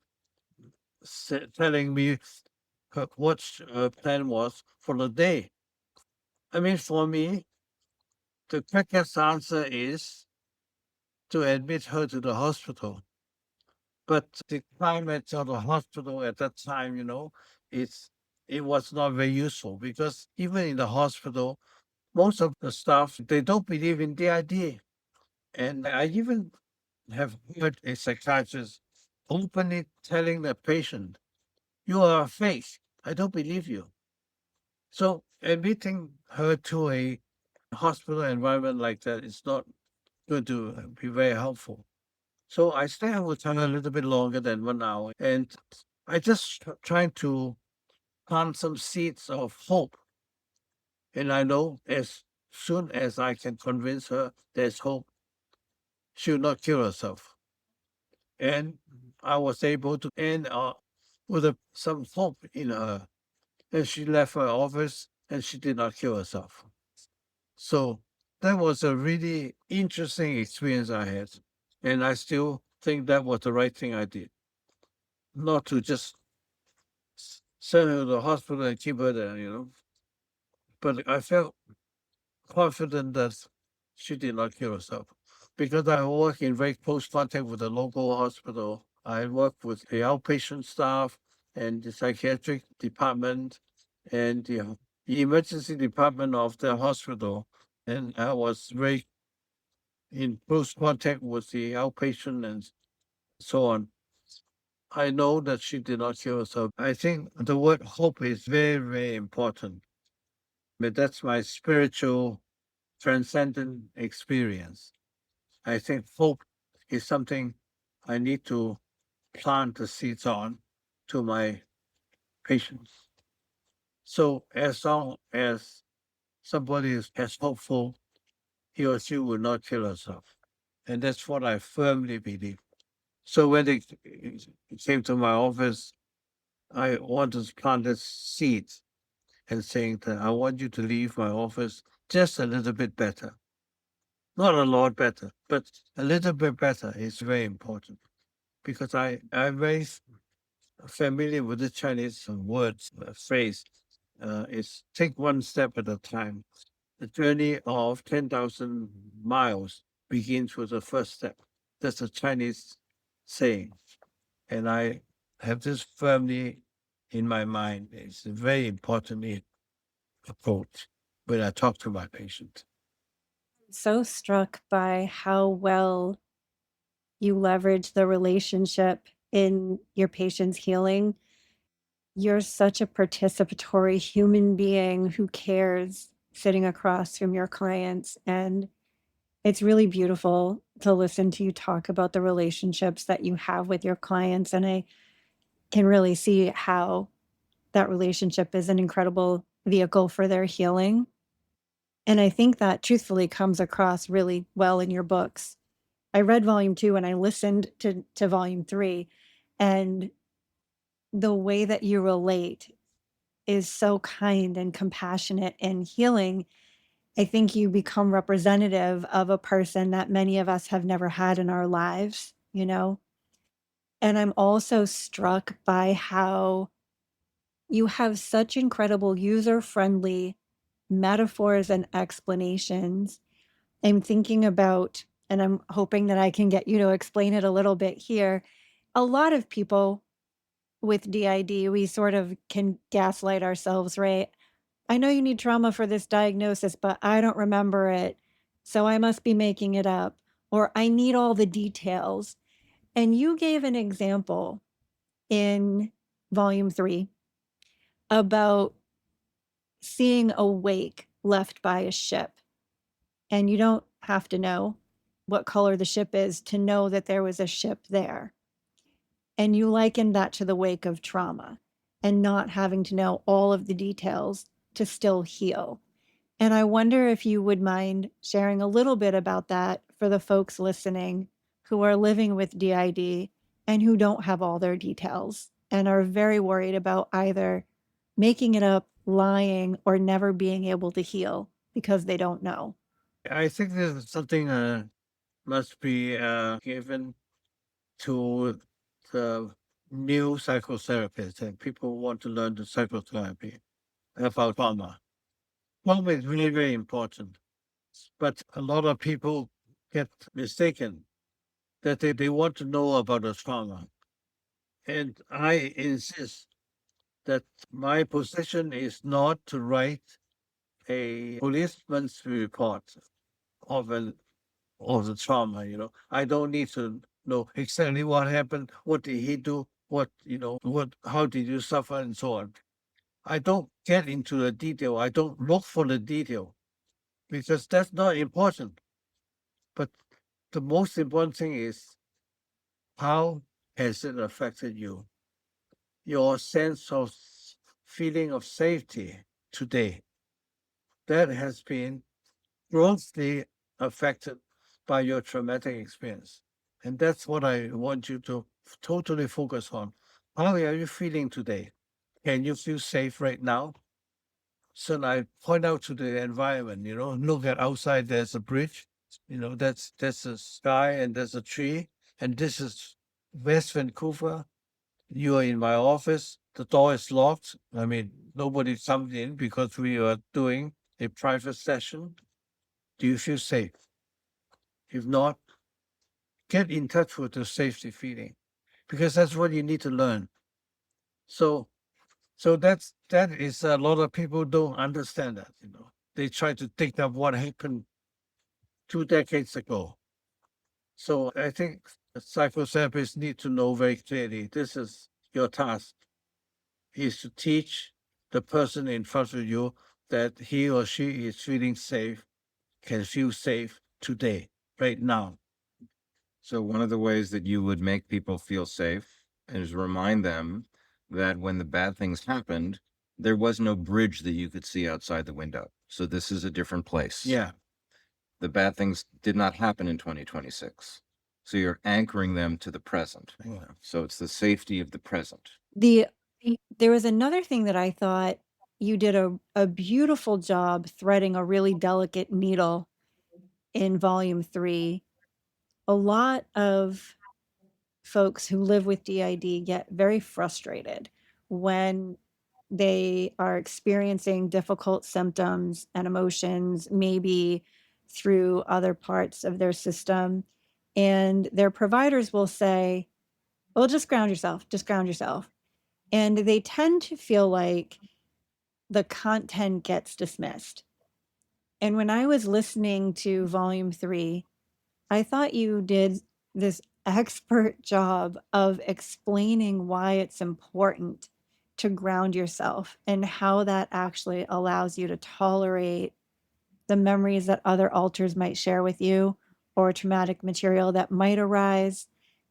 telling me what her plan was for the day. I mean, for me, the quickest answer is to admit her to the hospital. But the climate of the hospital at that time, it was not very useful, because even in the hospital, most of the staff, they don't believe in the idea. And I even have heard a psychiatrist openly telling the patient, you are a fake. I don't believe you. So admitting her to a hospital environment like that is not going to be very helpful. So I stayed with her a little bit longer than 1 hour, and I just trying to plant some seeds of hope. And I know as soon as I can convince her there's hope, she'll not kill herself. And I was able to end with some hope in her. And she left her office and she did not kill herself. So that was a really interesting experience I had. And I still think that was the right thing I did. Not to just send her to the hospital and keep her there. But I felt confident that she did not kill herself, because I work in very close contact with the local hospital. I work with the outpatient staff and the psychiatric department and the emergency department of the hospital. And I was very in close contact with the outpatient and so on. I know that she did not kill herself. I think the word hope is very, very important. But that's my spiritual transcendent experience. I think hope is something I need to plant the seeds on to my patients. So as long as somebody is as hopeful, he or she will not kill herself. And that's what I firmly believe. So when they came to my office, I wanted to plant the seeds and saying that I want you to leave my office just a little bit better. Not a lot better, but a little bit better is very important, because I'm very familiar with the Chinese words, phrase. It's take one step at a time. The journey of 10,000 miles begins with the first step. That's a Chinese saying. And I have this firmly in my mind. It's a very important approach when I talk to my patient. So struck by how well you leverage the relationship in your patient's healing. You're such a participatory human being who cares, sitting across from your clients. And it's really beautiful to listen to you talk about the relationships that you have with your clients. And I can really see how that relationship is an incredible vehicle for their healing. And I think that truthfully comes across really well in your books. I read volume 2 and I listened to volume 3, and the way that you relate is so kind and compassionate and healing. I think you become representative of a person that many of us have never had in our lives, you know? And I'm also struck by how you have such incredible user-friendly metaphors and explanations. I'm thinking about, and I'm hoping that I can get you to explain it a little bit here. A lot of people with DID, we sort of can gaslight ourselves, right? I know you need trauma for this diagnosis, but I don't remember it. So I must be making it up. Or I need all the details. And you gave an example in volume 3 about seeing a wake left by a ship. And you don't have to know what color the ship is to know that there was a ship there. And you likened that to the wake of trauma and not having to know all of the details to still heal. And I wonder if you would mind sharing a little bit about that for the folks listening who are living with DID and who don't have all their details and are very worried about either making it up, lying, or never being able to heal because they don't know. I think this is something must be given to the new psychotherapists and people who want to learn the psychotherapy about trauma. Trauma is really very important, but a lot of people get mistaken that they want to know about the trauma. And I insist that my position is not to write a policeman's report of the trauma. I don't need to know exactly what happened, what did he do, how did you suffer, and so on. I don't get into the detail. I don't look for the detail because that's not important. But the most important thing is, how has it affected you? Your sense of feeling of safety today, that has been grossly affected by your traumatic experience. And that's what I want you to totally focus on. How are you feeling today? Can you feel safe right now? So I point out to the environment, look at outside, there's a bridge, that's a sky and there's a tree. And this is West Vancouver. You are in my office. The door is locked. I mean, nobody comes in because we are doing a private session. Do you feel safe? If not, get in touch with the safety feeling, because that's what you need to learn. So that is, a lot of people don't understand that. They try to dig up what happened 2 decades ago. So I think psychotherapists need to know very clearly, this is your task, is to teach the person in front of you that he or she is feeling safe, can feel safe today, right now. So one of the ways that you would make people feel safe is remind them that when the bad things happened, there was no bridge that you could see outside the window. So this is a different place. Yeah. The bad things did not happen in 2026. So you're anchoring them to the present. Yeah. So it's the safety of the present. There was another thing that I thought you did a beautiful job threading a really delicate needle in volume 3. A lot of folks who live with DID get very frustrated when they are experiencing difficult symptoms and emotions, maybe through other parts of their system. And their providers will say, well, just ground yourself, just ground yourself. And they tend to feel like the content gets dismissed. And when I was listening to volume 3, I thought you did this expert job of explaining why it's important to ground yourself and how that actually allows you to tolerate the memories that other alters might share with you or traumatic material that might arise,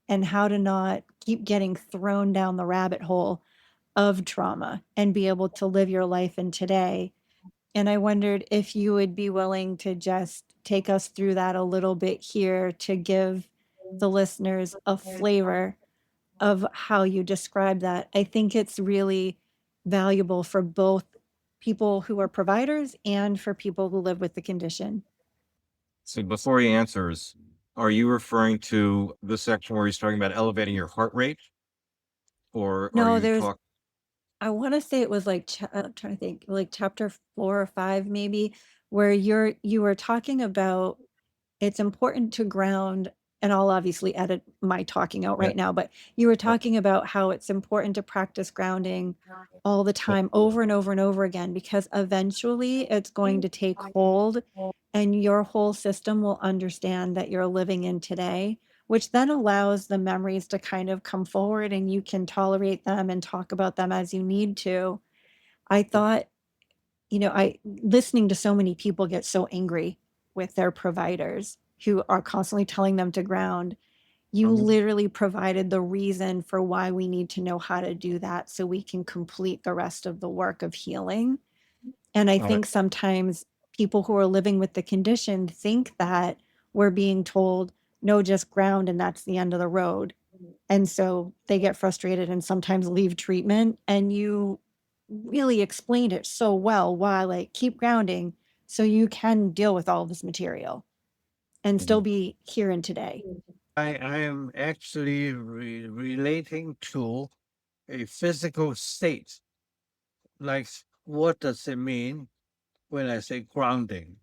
and how to not keep getting thrown down the rabbit hole of trauma and be able to live your life in today. And I wondered if you would be willing to just take us through that a little bit here to give the listeners a flavor of how you describe that. I think it's really valuable for both people who are providers and for people who live with the condition. So before he answers, are you referring to the section where he's talking about elevating your heart rate? Or No, are you talking? I want to say it was like, I'm trying to think, like chapter 4 or 5, maybe, where you were talking about it's important to ground, and I'll obviously edit my talking out right now, but you were talking about how it's important to practice grounding all the time, over and over and over again, because eventually it's going to take hold and your whole system will understand that you're living in today, which then allows the memories to kind of come forward and you can tolerate them and talk about them as you need to. I thought, I listening to so many people get so angry with their providers who are constantly telling them to ground. You literally provided the reason for why we need to know how to do that so we can complete the rest of the work of healing. And I think sometimes people who are living with the condition think that we're being told no, just ground and that's the end of the road. And so they get frustrated and sometimes leave treatment. And you really explained it so well why, like, keep grounding so you can deal with all of this material and still be here and today. I am actually relating to a physical state. Like, what does it mean when I say grounding?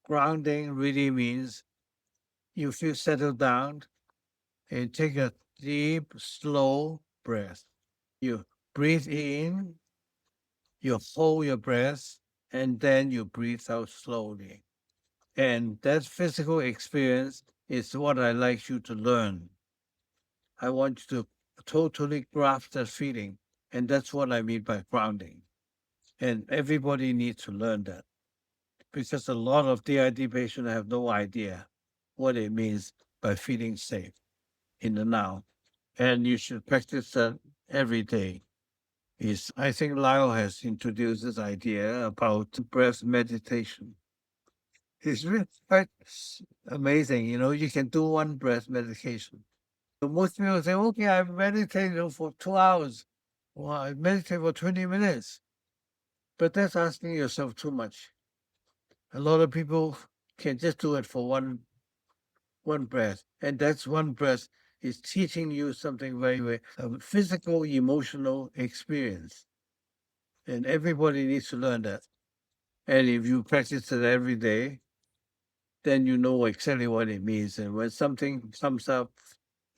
Grounding really means you feel settled down and take a deep, slow breath. You breathe in, you hold your breath, and then you breathe out slowly. And that physical experience is what I like you to learn. I want you to totally grasp that feeling. And that's what I mean by grounding. And everybody needs to learn that because a lot of DID patients have no idea what it means by feeling safe in the now. And you should practice that every day. I think Lyle has introduced this idea about breath meditation. It's really quite amazing. You can do one breath meditation. So most people say, okay, I meditate for 2 hours. Well, I meditate for 20 minutes. But that's asking yourself too much. A lot of people can just do it for one breath. And that's one breath is teaching you something very a physical, emotional experience. And everybody needs to learn that. And if you practice it every day, then you know exactly what it means. And when something comes up,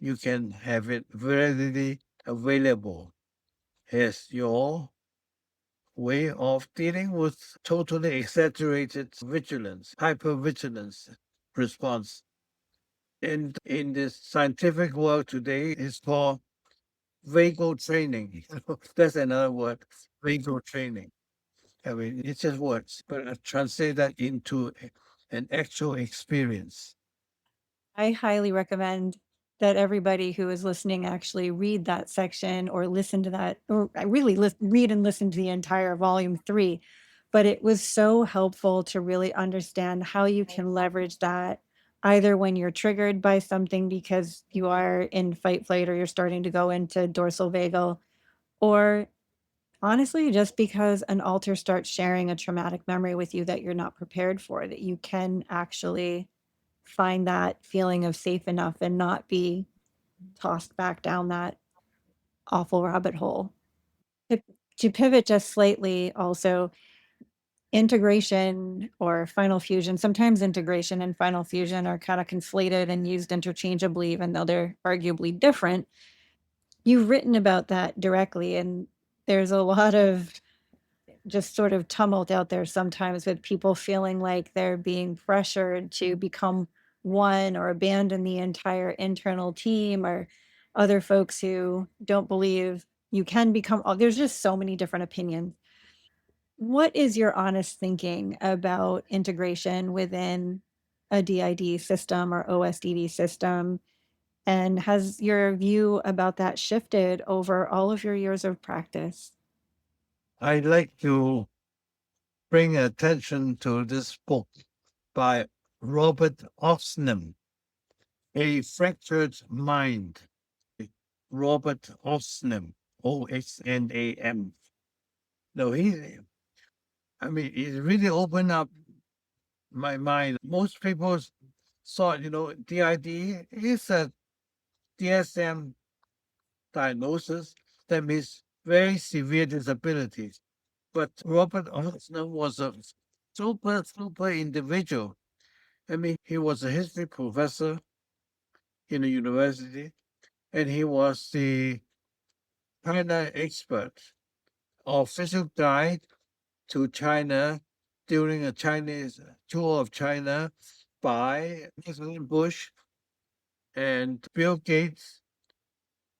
you can have it readily available as your way of dealing with totally exaggerated vigilance, hypervigilance response. And in the scientific world today, it's called vagal training. That's another word, vagal training. I mean, it just works, but I translate that into an actual experience. I highly recommend that everybody who is listening actually read that section or listen to that, or I really read and listen to the entire volume 3. But it was so helpful to really understand how you can leverage that either when you're triggered by something because you are in fight flight or you're starting to go into dorsal vagal, or honestly, just because an alter starts sharing a traumatic memory with you that you're not prepared for, that you can actually find that feeling of safe enough and not be tossed back down that awful rabbit hole. To, to pivot just slightly, also, integration or final fusion, sometimes integration and final fusion are kind of conflated and used interchangeably, even though they're arguably different. You've written about that directly, and there's a lot of just sort of tumult out there sometimes with people feeling like they're being pressured to become one or abandon the entire internal team, or other folks who don't believe you can become, there's just so many different opinions. What is your honest thinking about integration within a DID system or OSDD system? And has your view about that shifted over all of your years of practice? I'd like to bring attention to this book by Robert Osnam, A Fractured Mind. Robert Osnam, Osnam. No, he really opened up my mind. Most people thought, DID is a DSM diagnosis. That means very severe disabilities. But Robert Osnam was a super individual. He was a history professor in a university, and he was the China expert, official guide to China during a Chinese tour of China by President Bush and Bill Gates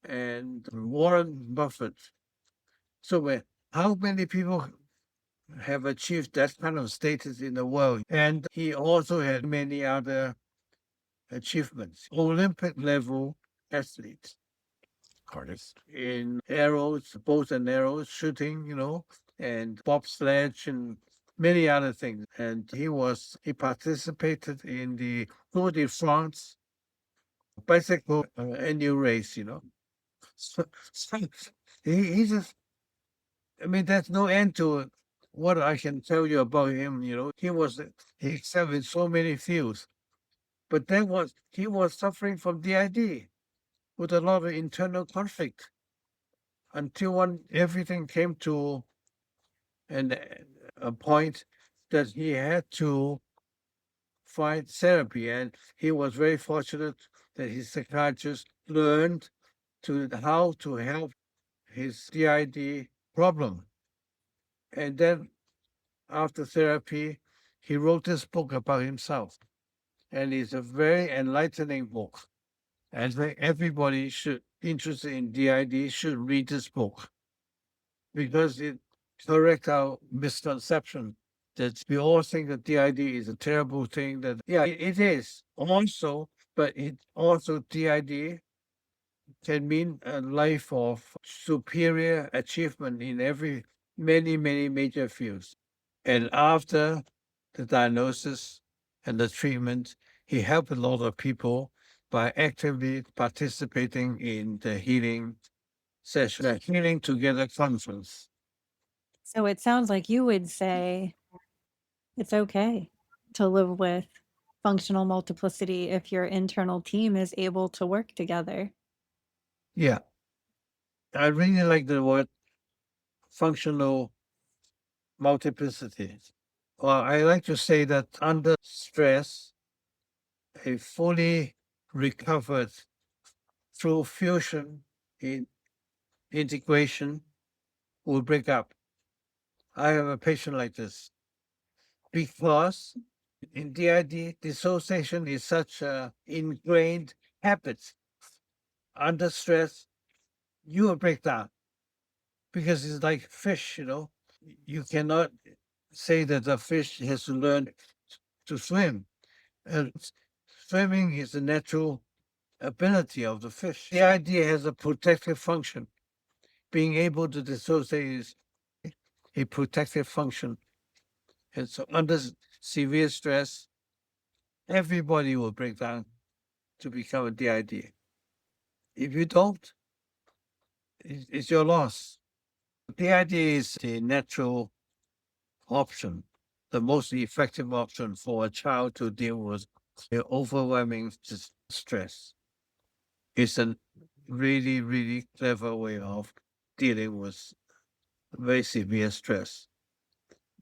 and Warren Buffett. So how many people have achieved that kind of status in the world? And he also had many other achievements, Olympic level athletes. Artists in arrows, bows and arrows, shooting, and bobsledge and many other things. And he participated in the Tour de France bicycle annual race, So he just, I mean, there's no end to what I can tell you about him. He excelled in so many fields, but he was suffering from DID with a lot of internal conflict until everything came to an a point that he had to find therapy, and he was very fortunate that his psychiatrist learned how to help his DID problem. And then after therapy, he wrote this book about himself, and it's a very enlightening book. And everybody should interested in DID should read this book because it corrects our misconception that we all think that DID is a terrible thing. That yeah, it is also, but it also DID can mean a life of superior achievement in many major fields. And after the diagnosis and the treatment, he helped a lot of people by actively participating in the healing session, the Healing Together conference. So it sounds like you would say it's okay to live with functional multiplicity if your internal team is able to work together. Yeah, I really like the word functional multiplicity. Well, I like to say that under stress, a fully recovered through fusion in integration will break up. I have a patient like this because in DID, dissociation is such a ingrained habit. Under stress, you will break down because it's like fish, You cannot say that the fish has to learn to swim. Swimming is a natural ability of the fish. The idea has a protective function. Being able to dissociate is a protective function. And so under severe stress, everybody will break down to become a DID. If you don't, it's your loss. DID is the natural option, the most effective option for a child to deal with the overwhelming stress. It's a really clever way of dealing with very severe stress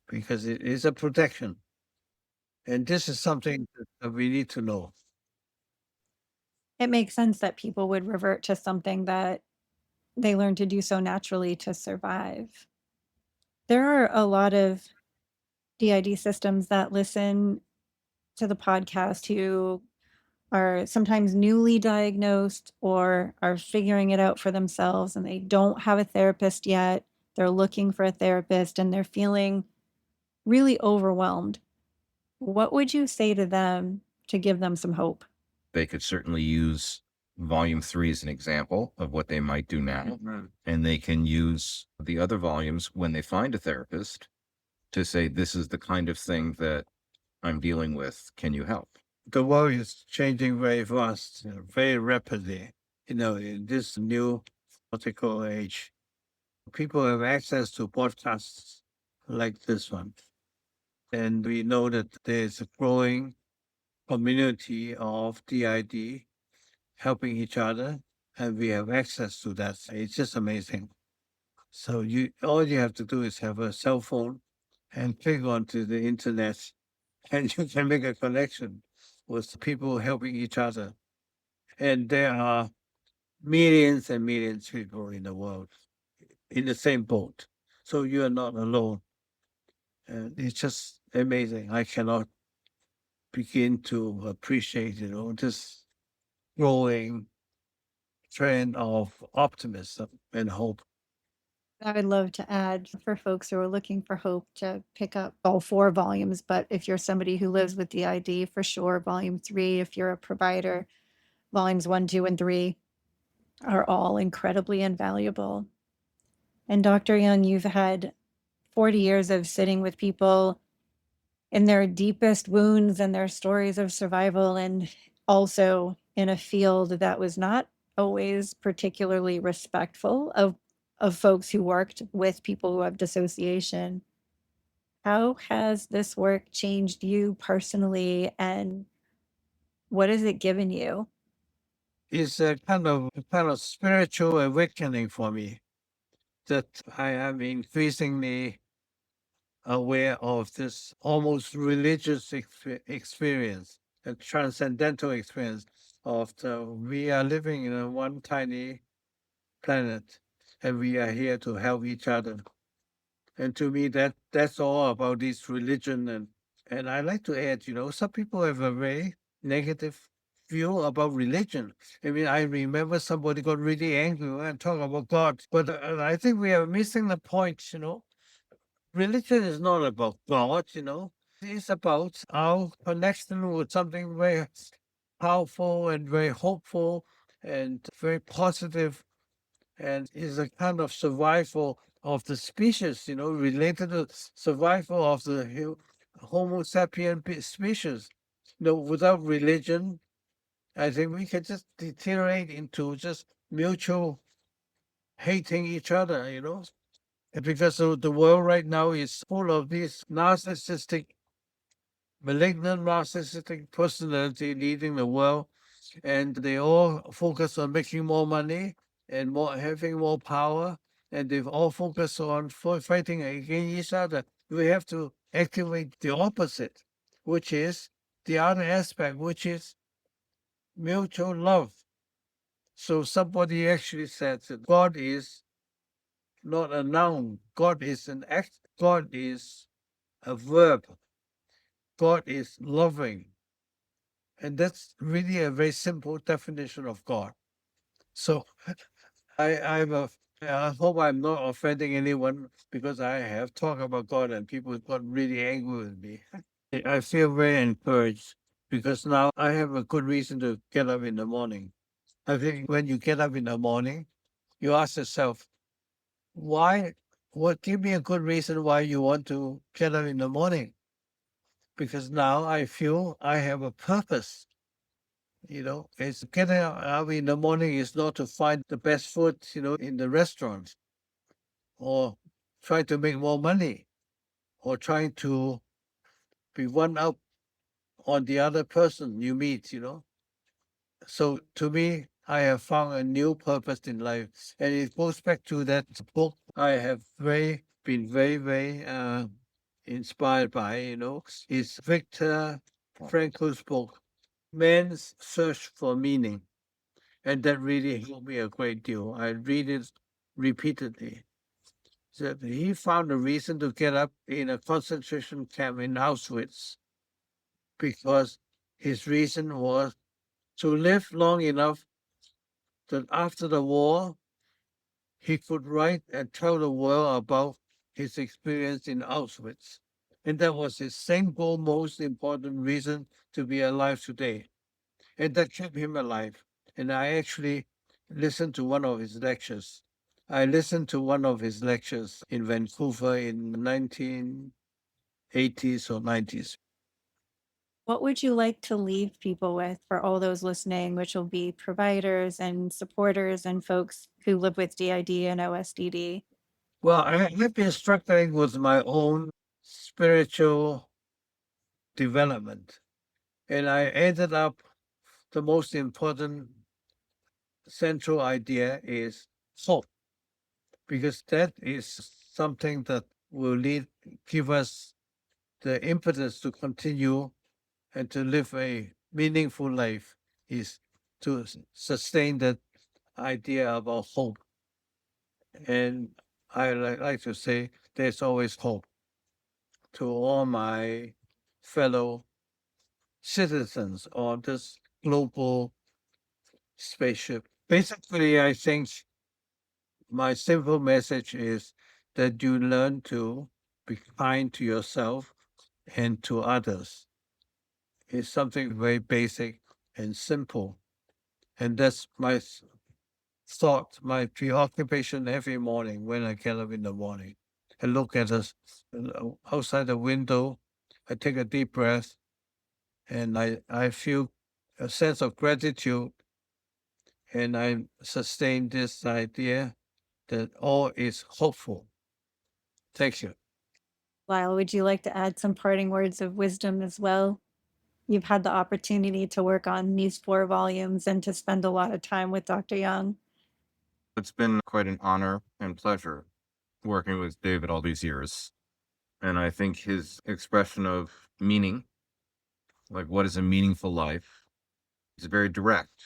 because it is a protection. And this is something that we need to know. It makes sense that people would revert to something that they learn to do so naturally to survive. There are a lot of DID systems that listen to the podcast who are sometimes newly diagnosed or are figuring it out for themselves and they don't have a therapist yet. They're looking for a therapist and they're feeling really overwhelmed. What would you say to them to give them some hope? They could certainly use volume 3 as an example of what they might do now. And they can use the other volumes when they find a therapist to say, this is the kind of thing that I'm dealing with. Can you help? The world is changing very fast, very rapidly. In this new technological age, people have access to podcasts like this one. And we know that there's a growing community of DID helping each other, and we have access to that. It's just amazing. So all you have to do is have a cell phone and click onto the internet, and you can make a connection with people helping each other. And there are millions and millions of people in the world in the same boat. So you are not alone. And it's just amazing. I cannot begin to appreciate, this growing trend of optimism and hope. I would love to add for folks who are looking for hope to pick up all 4 volumes. But if you're somebody who lives with DID, for sure, volume 3, if you're a provider, volumes 1, 2, and 3 are all incredibly invaluable. And Dr. Yeung, you've had 40 years of sitting with people in their deepest wounds and their stories of survival, and also in a field that was not always particularly respectful of folks who worked with people who have dissociation. How has this work changed you personally, and what has it given you? It's a kind of spiritual awakening for me that I am increasingly aware of this almost religious experience, a transcendental experience of we are living in a one tiny planet, and we are here to help each other. And to me, that's all about this religion. And I like to add, some people have a very negative view about religion. I mean, I remember somebody got really angry and talk about God, but I think we are missing the point. Religion is not about God. It's about our connection with something very powerful and very hopeful and very positive, and is a kind of survival of the species, related to survival of the Homo sapien species. Without religion, I think we can just deteriorate into just mutual hating each other. And because the world right now is full of these malignant narcissistic personality leading the world, and they all focus on making more money and having more power, and they've all focused on fighting against each other. We have to activate the opposite, which is the other aspect, which is mutual love. So somebody actually said that God is not a noun, God is an act, God is a verb, God is loving. And that's really a very simple definition of God. So I hope I'm not offending anyone, because I have talked about God and people got really angry with me. I feel very encouraged because now I have a good reason to get up in the morning. I think when you get up in the morning, you ask yourself, why? Give me a good reason why you want to get up in the morning. Because now I feel I have a purpose. It's getting up in the morning is not to find the best food, in the restaurant, or try to make more money, or trying to be one up on the other person you meet. So to me, I have found a new purpose in life. And it goes back to that book I have been very, very inspired by, It's Viktor Frankl's book, Man's Search for Meaning. And that really helped me a great deal. I read it repeatedly. That he found a reason to get up in a concentration camp in Auschwitz, because his reason was to live long enough that after the war, he could write and tell the world about his experience in Auschwitz. And that was his single most important reason to be alive today. And that kept him alive. And I actually listened to one of his lectures. I listened to one of his lectures in Vancouver in the 1980s or 90s. What would you like to leave people with, for all those listening, which will be providers and supporters and folks who live with DID and OSDD? Well, I've been struggling with my own spiritual development, and I ended up, the most important central idea is hope, because that is something that will give us the impetus to continue and to live a meaningful life, is to sustain that idea about hope. And I like to say there's always hope to all my fellow citizens on this global spaceship. Basically, I think my simple message is that you learn to be kind to yourself and to others. It's something very basic and simple. And that's my thought, my preoccupation every morning when I get up in the morning. I look at us outside the window, I take a deep breath, and I feel a sense of gratitude, and I sustain this idea that all is hopeful. Thank you. Lyle, would you like to add some parting words of wisdom as well? You've had the opportunity to work on these 4 volumes and to spend a lot of time with Dr. Yeung. It's been quite an honor and pleasure working with David all these years. And I think his expression of meaning, like what is a meaningful life, is very direct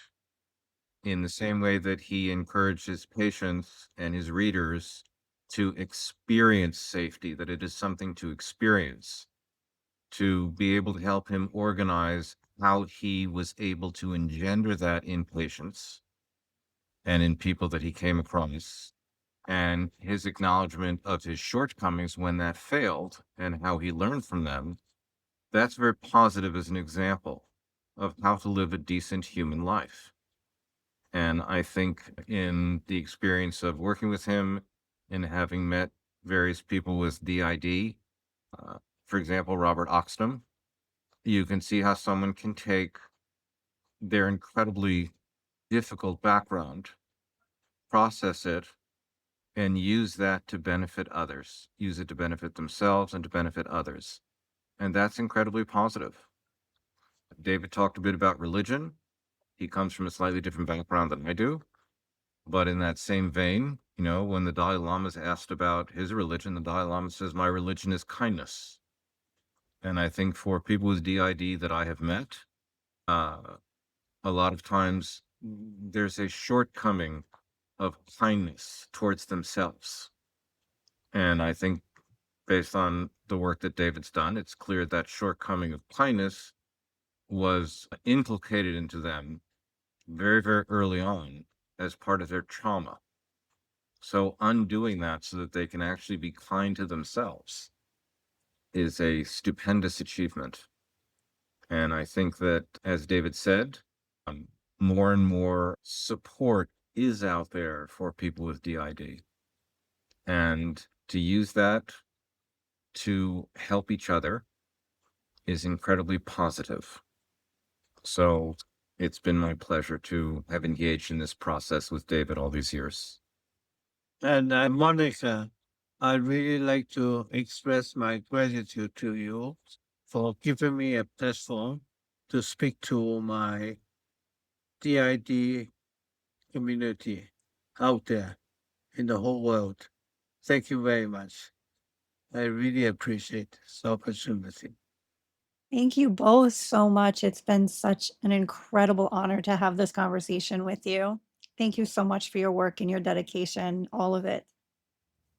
in the same way that he encouraged his patients and his readers to experience safety, that it is something to experience, to be able to help him organize how he was able to engender that in patients and in people that he came across, and his acknowledgement of his shortcomings when that failed and how he learned from them. That's very positive as an example of how to live a decent human life. And I think in the experience of working with him and having met various people with DID, for example, Robert Oxnam, you can see how someone can take their incredibly difficult background, process it, and use that to benefit others, use it to benefit themselves and to benefit others. And that's incredibly positive. David talked a bit about religion. He comes from a slightly different background than I do. But in that same vein, when the Dalai Lama is asked about his religion, the Dalai Lama says, "My religion is kindness." And I think for people with DID that I have met, a lot of times there's a shortcoming of kindness towards themselves. And I think based on the work that David's done, it's clear that shortcoming of kindness was inculcated into them very, very early on as part of their trauma. So undoing that so that they can actually be kind to themselves is a stupendous achievement. And I think that, as David said, more and more support is out there for people with DID. And to use that to help each other is incredibly positive. So it's been my pleasure to have engaged in this process with David all these years. And Monica, I'd really like to express my gratitude to you for giving me a platform to speak to my DID community out there in the whole world. Thank you very much. I really appreciate this opportunity. Thank you both so much. It's been such an incredible honor to have this conversation with you. Thank you so much for your work and your dedication, all of it.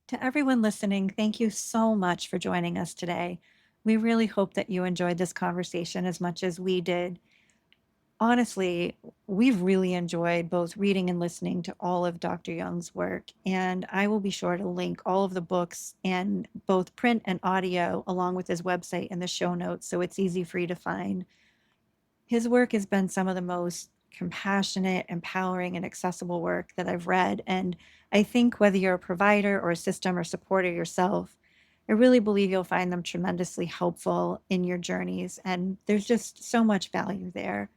To everyone listening, thank you so much for joining us today. We really hope that you enjoyed this conversation as much as we did. Honestly, we've really enjoyed both reading and listening to all of Dr. Yeung's work, and I will be sure to link all of the books and both print and audio along with his website in the show notes so it's easy for you to find. His work has been some of the most compassionate, empowering, and accessible work that I've read. And I think whether you're a provider or a system or supporter yourself, I really believe you'll find them tremendously helpful in your journeys. And there's just so much value there.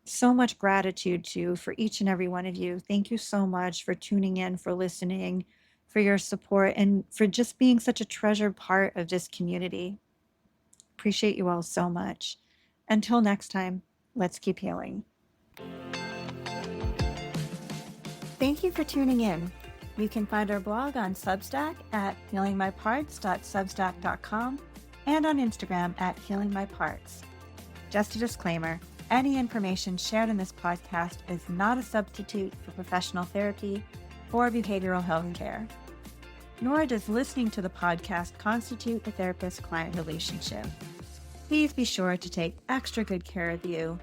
So much gratitude to for each and every one of you. Thank you so much for tuning in, for listening, for your support, and for just being such a treasured part of this community. Appreciate you all so much. Until next time, let's keep healing. Thank you for tuning in. You can find our blog on Substack at healingmyparts.substack.com and on Instagram at healingmyparts. Just a disclaimer, any information shared in this podcast is not a substitute for professional therapy or behavioral health care. Nor does listening to the podcast constitute a therapist-client relationship. Please be sure to take extra good care of you.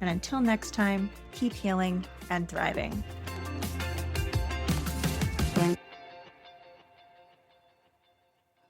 And until next time, keep healing and thriving.